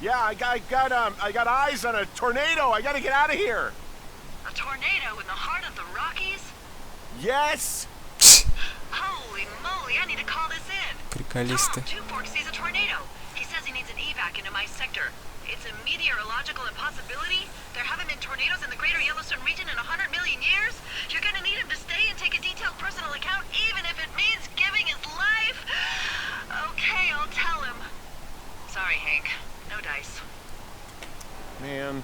Yeah, I got eyes on a tornado. I gotta get out of here. A tornado in the heart of the Rockies? Yes. Holy moly, I need to call this in. Приколисты. Tom, Two Forks sees a tornado. He says he needs an evac into my sector. It's a meteorological impossibility. There haven't been tornadoes in the greater Yellowstone region in 100 million years. You're gonna need him to stay and take a detailed personal account, even if it means giving his life. Okay, I'll tell him. Sorry, Hank. No dice. Man.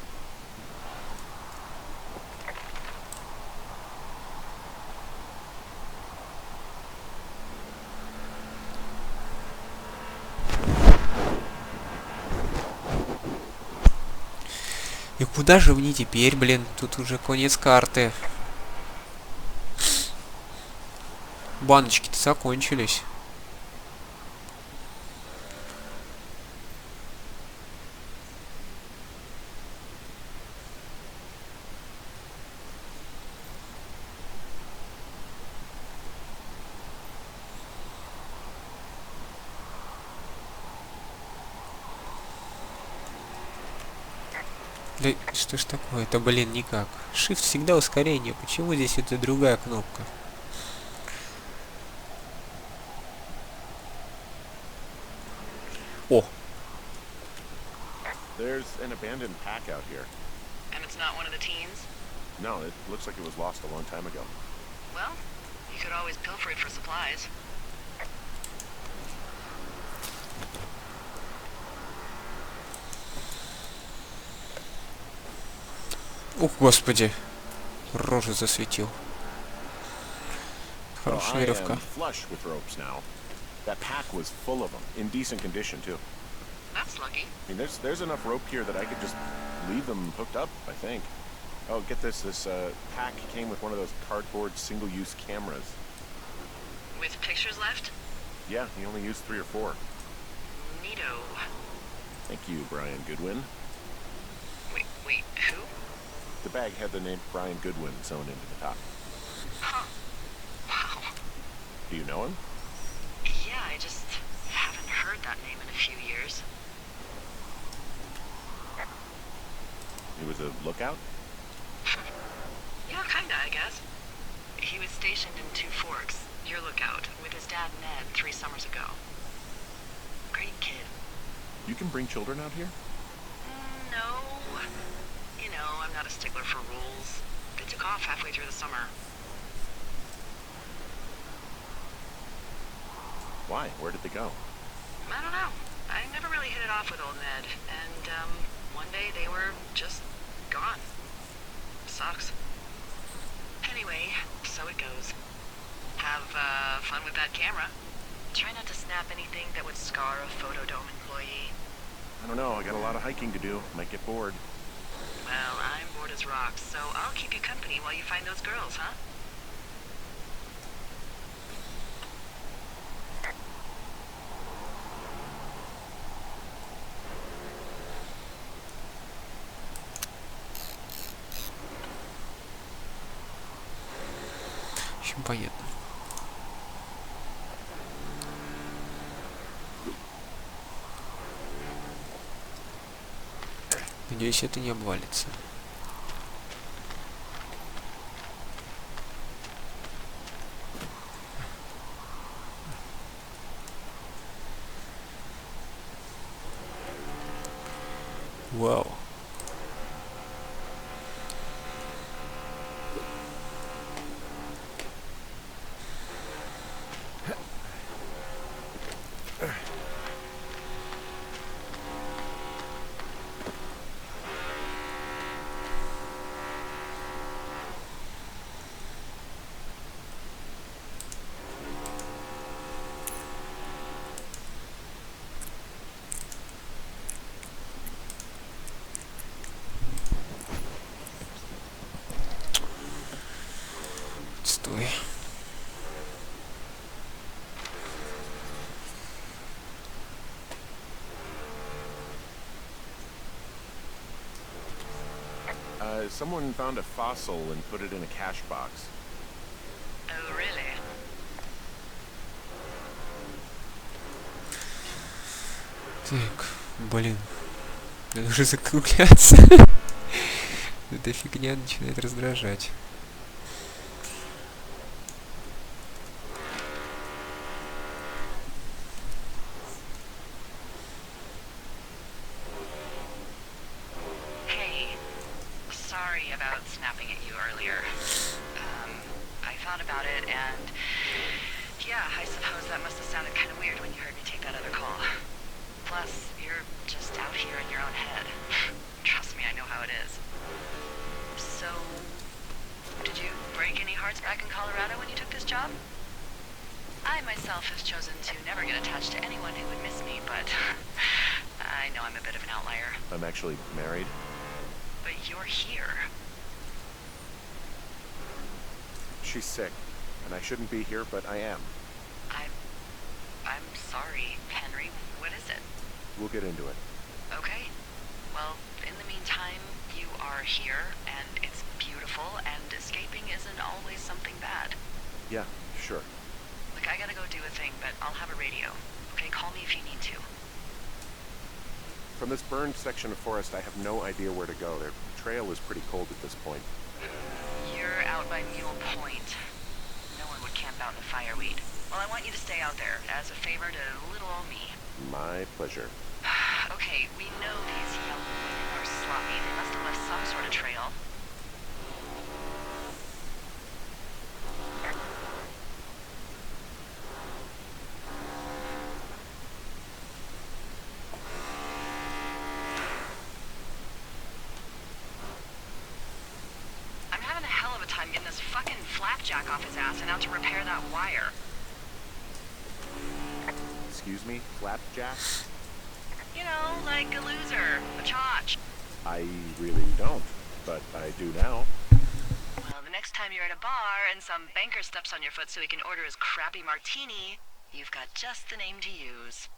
И куда же мне теперь, блин? Тут уже конец карты. Баночки-то закончились. Да что ж такое? Это, блин, никак. Shift всегда ускорение. Почему здесь это другая кнопка? О! There's an abandoned pack out here. And it's not one of the teens? No, it looks like it was lost a long time ago. Well, you could always pilfer it for supplies. Ух, господи. Рожу засветил. Well, Хорошая I веревка. am flush with ropes now. That pack was full of them, in decent condition too. That's lucky. I mean, there's enough rope here that I could just leave them hooked up, I think. Oh, get this. This pack came with one of those cardboard single-use cameras. With pictures left? Yeah, he only used 3 or 4. Neato. Thank you, Brian Goodwin. Wait, who? The bag had the name Brian Goodwin sewn into the top. Huh. Wow. Do you know him? Yeah, I just haven't heard that name in a few years. He was a lookout? Yeah, kinda, I guess. He was stationed in Two Forks, your lookout, with his dad Ned 3 summers ago. Great kid. You can bring children out here? No. You know, I'm not a stickler for rules. They took off halfway through the summer. Why? Where did they go? I don't know. I never really hit it off with old Ned, and one day they were just gone. Sucks. Anyway, so it goes. Have fun with that camera. Try not to snap anything that would scar a Photodome employee. I don't know, I got a lot of hiking to do. Might get bored. Well, I'm bored as rocks, so I'll keep you company while you find those girls, huh? В общем, понятно. Надеюсь, это не обвалится. Вау. Стой. Someone found a fossil and put it in a cache box. Oh, really? Так, блин. Надо уже закругляться. Эта фигня начинает раздражать. Hey, sorry about snapping at you earlier. I thought about it, and yeah, I suppose that must have sounded kind of weird when you heard me take that other call. Plus, you're just out here in your own head. Trust me, I know how it is. So, did you break any hearts back in Colorado when you took this job? I myself have chosen to never get attached to anyone who would miss me, but I know I'm a bit of an outlier. I'm actually married. But you're here. She's sick, and I shouldn't be here, but I am. I'm sorry, Henry. What is it? We'll get into it. Okay. Well, in the meantime, you are here, and it's beautiful, and escaping isn't always something bad. Yeah, sure. Look, I gotta go do a thing, but I'll have a radio. Okay, call me if you need to. From this burned section of forest, I have no idea where to go. Their trail is pretty cold at this point. You're out by Mule Point. No one would camp out in the fireweed. Well, I want you to stay out there, as a favor to little old me. My pleasure. Okay, we know these young women are sloppy. They must have left some sort of trail. I'm having a hell of a time getting this fucking flapjack off his ass and out to repair that wire. Excuse me, Flapjack? You know, like a loser, a chotch. I really don't, but I do now. Well, the next time you're at a bar and some banker steps on your foot so he can order his crappy martini, you've got just the name to use.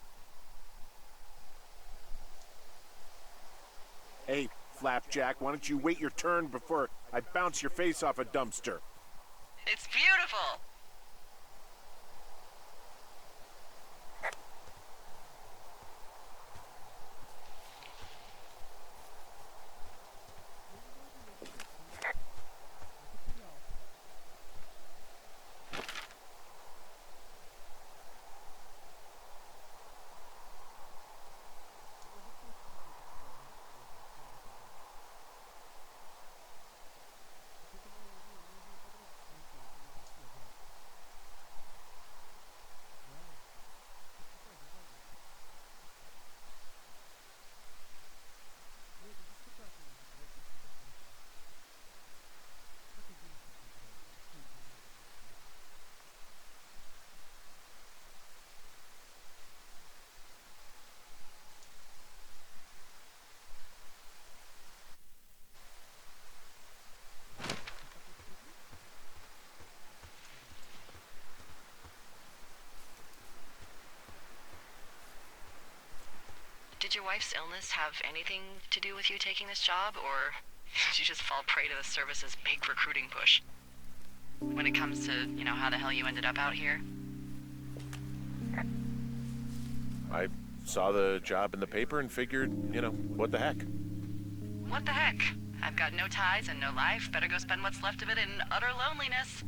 Hey, Flapjack, why don't you wait your turn before I bounce your face off a dumpster? It's beautiful! Did your wife's illness have anything to do with you taking this job, or did you just fall prey to the service's big recruiting push? When it comes to, how the hell you ended up out here? I saw the job in the paper and figured, what the heck? What the heck? I've got no ties and no life. Better go spend what's left of it in utter loneliness.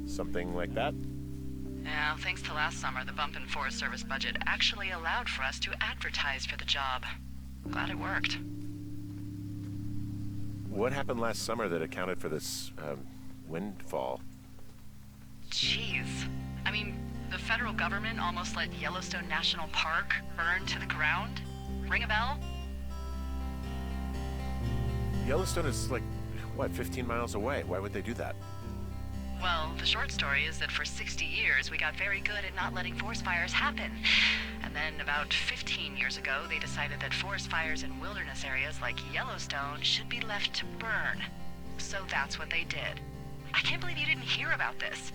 Something like that? Yeah, thanks to last summer, the bump in Forest Service budget actually allowed for us to advertise for the job. Glad it worked. What happened last summer that accounted for this, windfall? Jeez. I mean, the federal government almost let Yellowstone National Park burn to the ground? Ring a bell? Yellowstone is 15 miles away. Why would they do that? Well, the short story is that for 60 years, we got very good at not letting forest fires happen. And then about 15 years ago, they decided that forest fires in wilderness areas like Yellowstone should be left to burn. So that's what they did. I can't believe you didn't hear about this.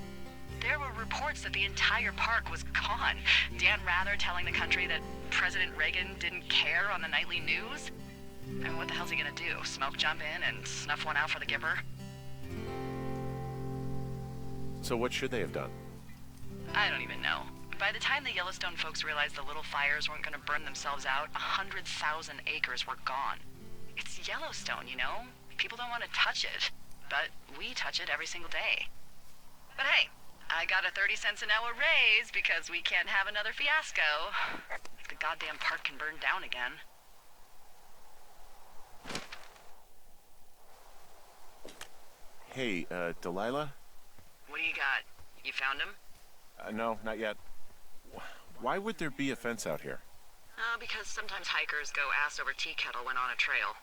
There were reports that the entire park was gone. Dan Rather telling the country that President Reagan didn't care on the nightly news. And what the hell's he gonna do? Smoke jump in and snuff one out for the Gipper? So what should they have done? I don't even know. By the time the Yellowstone folks realized the little fires weren't gonna burn themselves out, 100,000 acres were gone. It's Yellowstone, People don't want to touch it. But we touch it every single day. But hey, I got a 30 cents an hour raise because we can't have another fiasco. Like the goddamn park can burn down again. Hey, Delilah? What do you got? You found him? No, not yet. Why would there be a fence out here? Because sometimes hikers go ass over tea kettle when on a trail.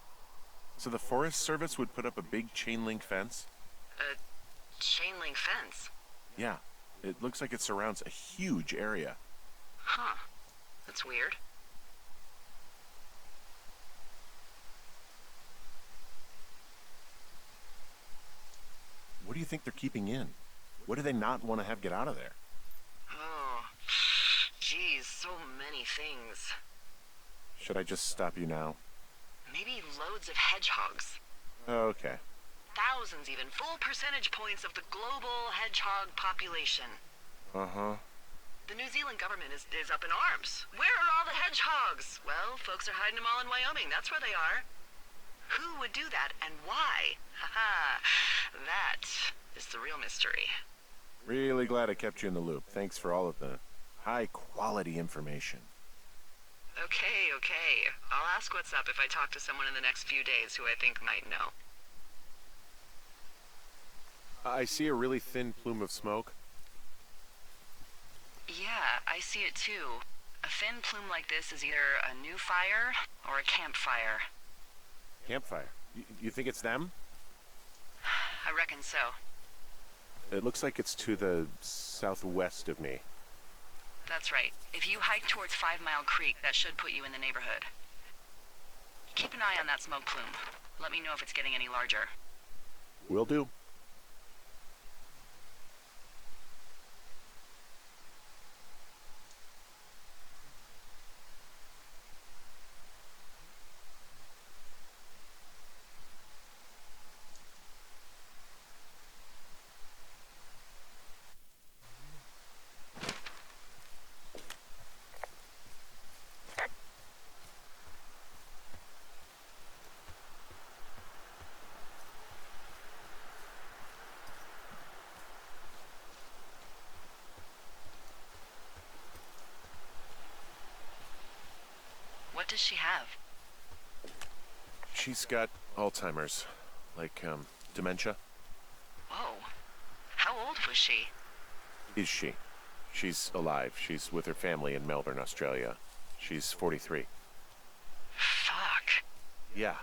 So the Forest Service would put up a big chain link fence? A chain link fence? Yeah. It looks like it surrounds a huge area. Huh. That's weird. What do you think they're keeping in? What do they not want to have get out of there? Oh, geez, so many things. Should I just stop you now? Maybe loads of hedgehogs. Okay. Thousands even. Full percentage points of the global hedgehog population. Uh-huh. The New Zealand government is up in arms. Where are all the hedgehogs? Well, folks are hiding them all in Wyoming. That's where they are. Who would do that and why? Haha. That is the real mystery. Really glad I kept you in the loop. Thanks for all of the high-quality information. Okay. I'll ask what's up if I talk to someone in the next few days who I think might know. I see a really thin plume of smoke. Yeah, I see it too. A thin plume like this is either a new fire or a campfire. Campfire? You think it's them? I reckon so. It looks like it's to the southwest of me. That's right. If you hike towards 5 Mile Creek, that should put you in the neighborhood. Keep an eye on that smoke plume. Let me know if it's getting any larger. Will do. What does she have? She's got Alzheimer's. Dementia. Whoa. How old was she? Is she? She's alive. She's with her family in Melbourne, Australia. She's 43. Fuck. Yeah.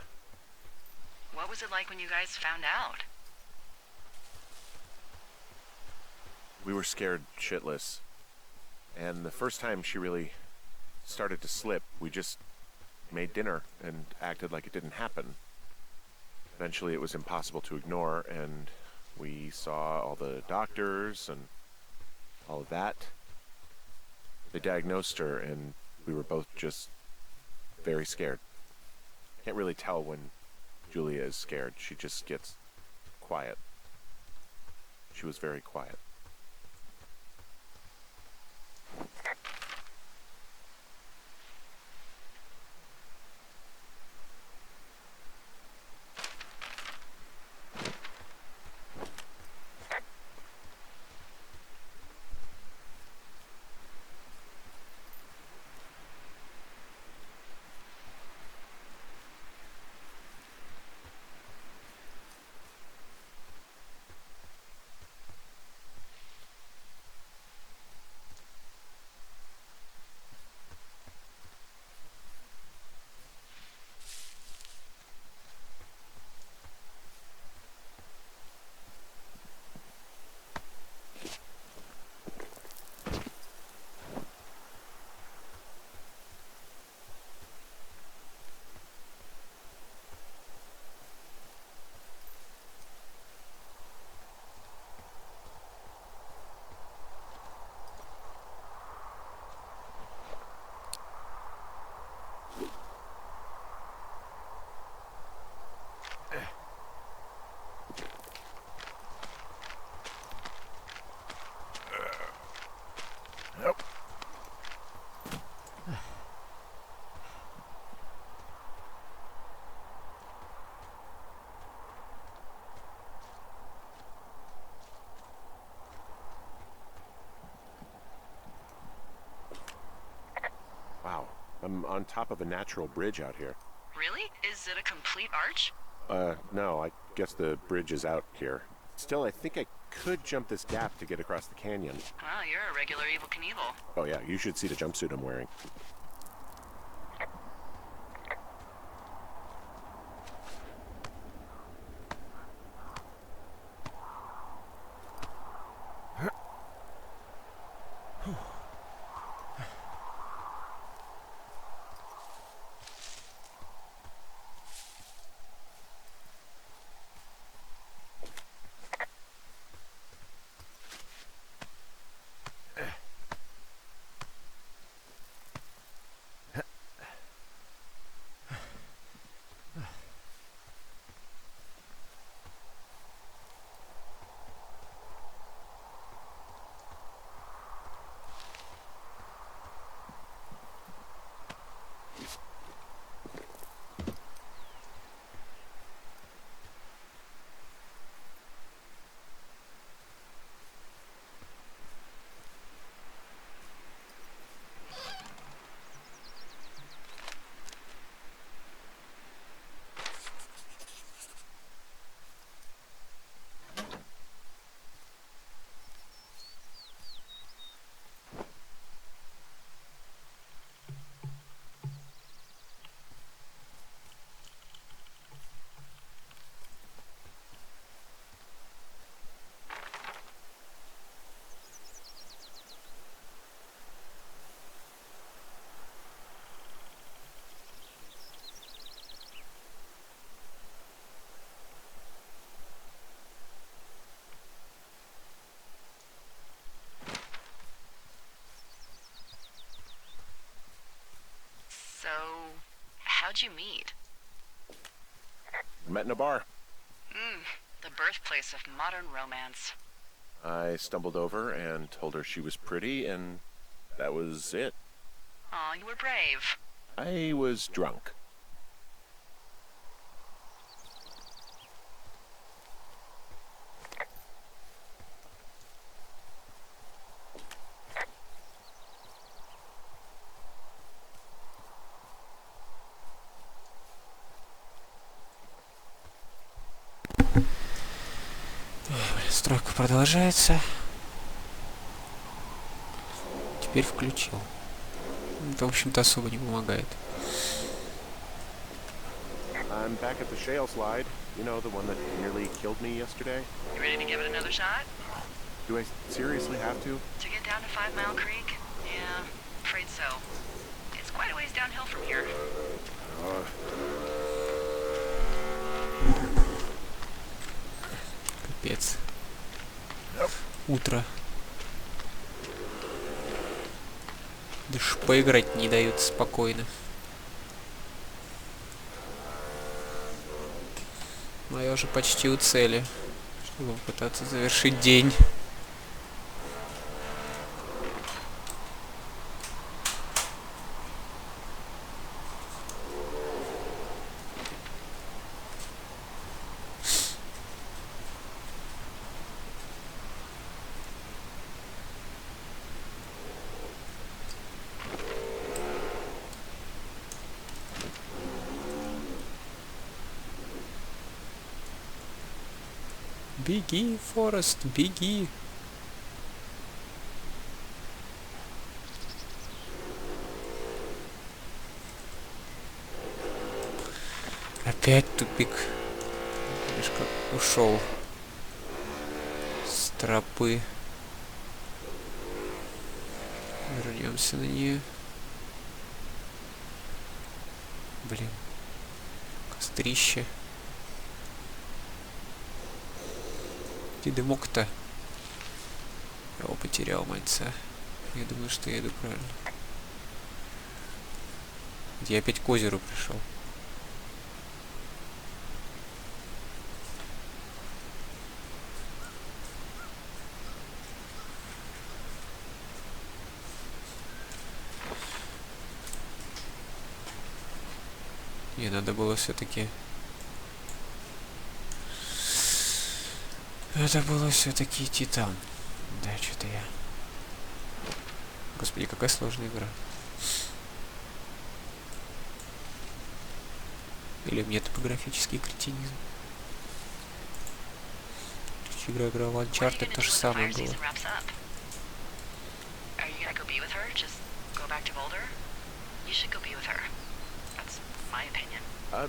What was it like when you guys found out? We were scared shitless. And the first time she really started to slip, we just made dinner and acted like it didn't happen. Eventually it was impossible to ignore, and we saw all the doctors and all of that. They diagnosed her, and we were both just very scared. Can't really tell when Julia is scared. She just gets quiet. She was very quiet. Wow, I'm on top of a natural bridge out here. Really? Is it a complete arch? No, I guess the bridge is out here. Still, I think I could jump this gap to get across the canyon. Wow, you're a regular Evel Knievel. Oh yeah, you should see the jumpsuit I'm wearing. So, how'd you meet? Met in a bar. The birthplace of modern romance. I stumbled over and told her she was pretty, and that was it. Aw, you were brave. I was drunk. Стройка продолжается. Теперь включил. Это, в общем-то, особо не помогает. I'm back at the shale slide. You know, the one that nearly killed me yesterday. You ready to give it another shot? Do I seriously have to? To get down to 5 Mile Creek? Yeah, afraid so. It's quite a ways downhill from here. Капец. Утро. Даже поиграть не дают спокойно. Но я уже почти у цели, чтобы попытаться завершить день. Беги, Форест, беги. Опять тупик. Видишь, как ушел с тропы. Вернемся на нее. Блин. Кострище. Где дымок-то? Я его потерял, мальца. Я думаю, что я иду правильно. Я опять к озеру пришел. Мне надо было все-таки... Это было все-таки идти там. Да, что-то я... Господи, какая сложная игра. Или мне топографический кретинизм. Игра играла Uncharted, то же самое было.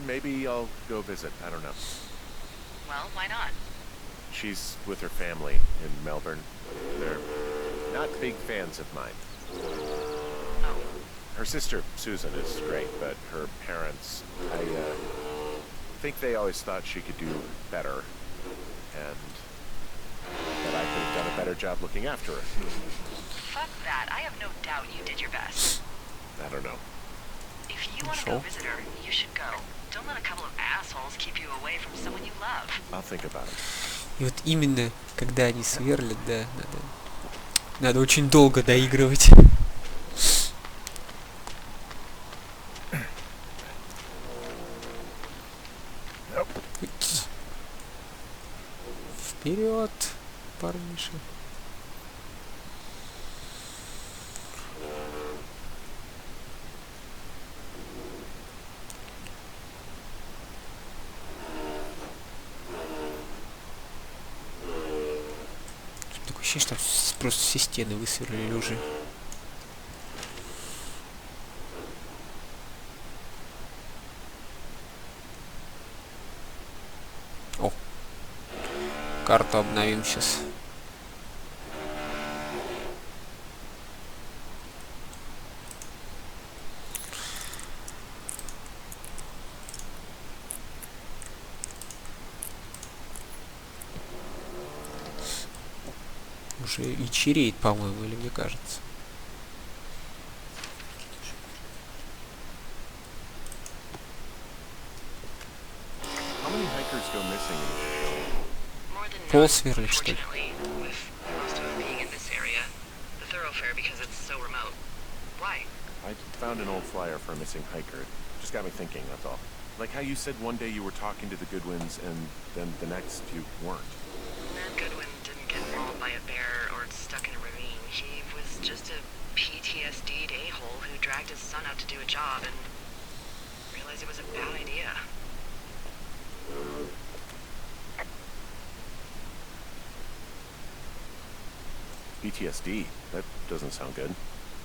Maybe I'll go visit. I don't know. Well, why not? She's with her family in Melbourne. They're not big fans of mine. Oh. Her sister, Susan, is great, but her parents, I think they always thought she could do better, and that I could have done a better job looking after her. Fuck that. I have no doubt you did your best. I don't know. If you want to go visit her, you should go. Don't let a couple of assholes keep you away from someone you love. I'll think about it. И вот именно, когда они сверлят, да, надо очень долго доигрывать. Вперед, парниша. Такое ощущение, что просто все стены высверлили уже. О! Карту обновим сейчас. Уже вечереет, по-моему, или мне кажется. Пол сверлить, что ли? I found an old flyer for a missing hiker. It just got me thinking, that's all. Like how you said one day you were talking to the Goodwins and then the next you weren't. Ned Goodwin didn't get mauled by a bear or stuck in a ravine. He was just a PTSD'd a-hole who dragged his son out to do a job and realized it was a bad idea. PTSD? That doesn't sound good.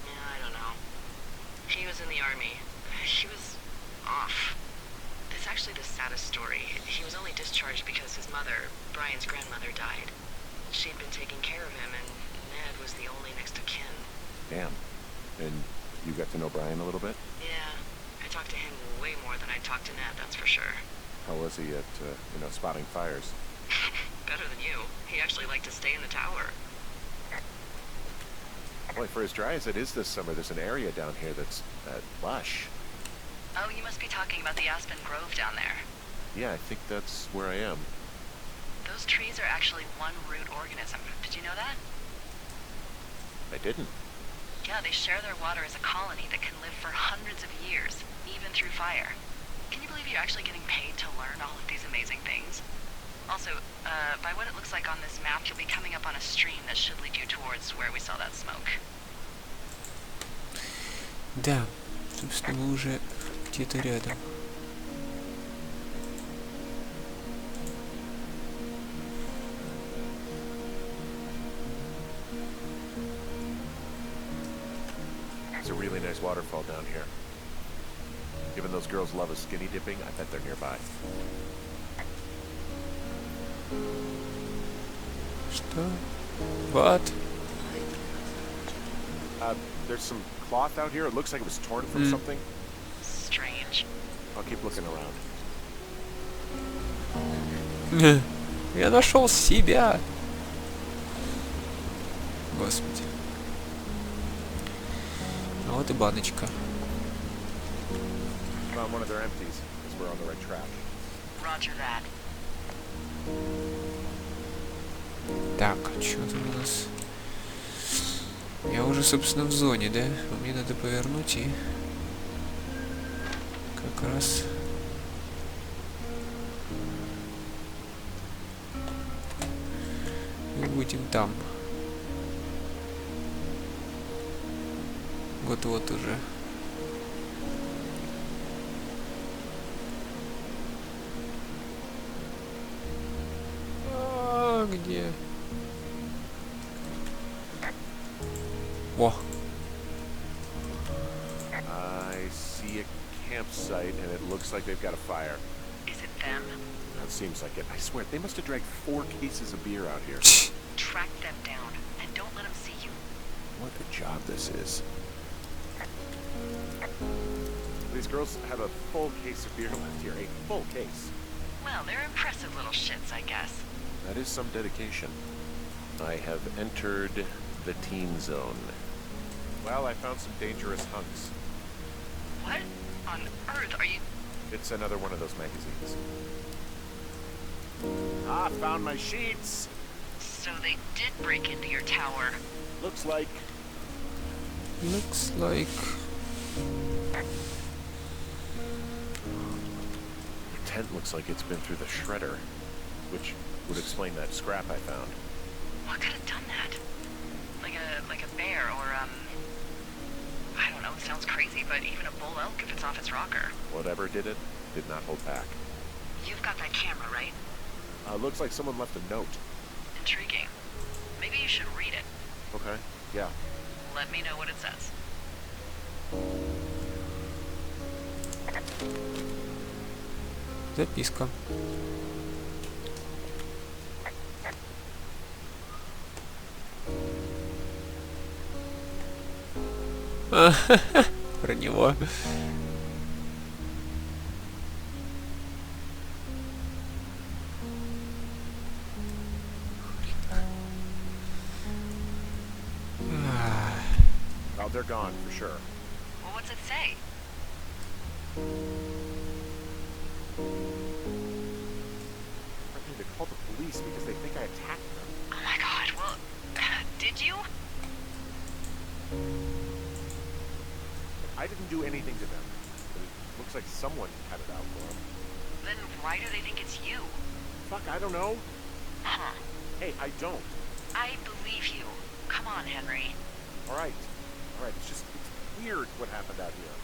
Yeah, I don't know. He was in the army. He was off. It's actually the saddest story. He was only discharged because his mother, Brian's grandmother, died. She'd been taking care of him, and Ned was the only next of kin. Damn. And you got to know Brian a little bit? Yeah. I talked to him way more than I talked to Ned, that's for sure. How was he at, spotting fires? Better than you. He actually liked to stay in the tower. Boy, for as dry as it is this summer, there's an area down here that's lush. Oh, you must be talking about the Aspen Grove down there. Yeah, I think that's where I am. Those trees are actually one root organism. Did you know that? I didn't. Yeah, they share their water as a colony that can live for hundreds of years, even through fire. Can you believe you're actually getting paid to learn all of these amazing things? Also, by what it looks like on this map, you'll be coming up on a stream that should lead you towards where we saw that smoke. Да, собственно, мы уже где-то рядом. There's a really nice waterfall down here. Given those girls love a skinny dipping, I bet they're nearby. Что? What? There's some cloth out here. It looks like it was torn from something. Strange. I'll keep looking around. Я нашел себя. Господи. А вот и баночка. Found one of their empties. Guess we're on the right track. Roger that. Так, а что там у нас? Я уже, собственно, в зоне, да? Мне надо повернуть и как раз и будем там. Вот-вот уже. А где? О! I see a campsite, and it looks like they've got a fire. Is it them? That seems like it. I swear, they must have dragged 4 cases of beer out here. Track them down, and don't let them see you. What a job this is. These girls have a full case of beer left here. A full case. Well, they're impressive little shits, I guess. That is some dedication. I have entered the teen zone. Well, I found some dangerous hunks. What on earth are you... It's another one of those magazines. Ah, found my sheets! So they did break into your tower. Looks like... Looks like... The tent looks like it's been through the shredder, which would explain that scrap I found. What could have done that? Like a bear or, I don't know, it sounds crazy, but even a bull elk if it's off its rocker. Whatever did it, did not hold back. You've got that camera, right? Looks like someone left a note. Intriguing. Maybe you should read it. Okay, yeah. Let me know what it says. Записка. Про него. Oh, they're gone for sure. Well, what's it say? Threatening to call the police because they think I attacked them. Oh my god, well, did you? I didn't do anything to them. But it looks like someone cut it out for them. Then why do they think it's you? Fuck, I don't know. Huh. Hey, I don't. I believe you. Come on, Henry. All right. It's just it's weird what happened out here.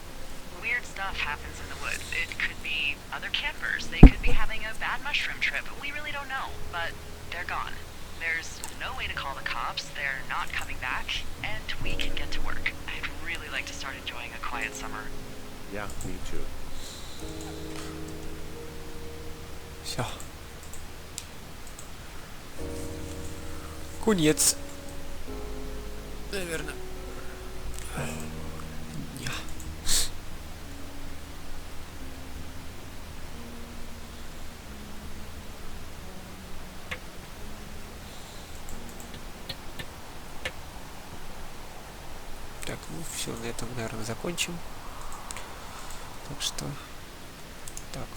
Weird stuff happens in the woods. It could be other campers. They could be having a bad mushroom trip. We really don't know. But they're gone. There's no way to call the cops. They're not coming back. And we can get to work. I'd really like to start enjoying a quiet summer. Yeah, me too. Все. Конец. Наверное. Так, ну все, на этом, наверное, закончим. Так что, так.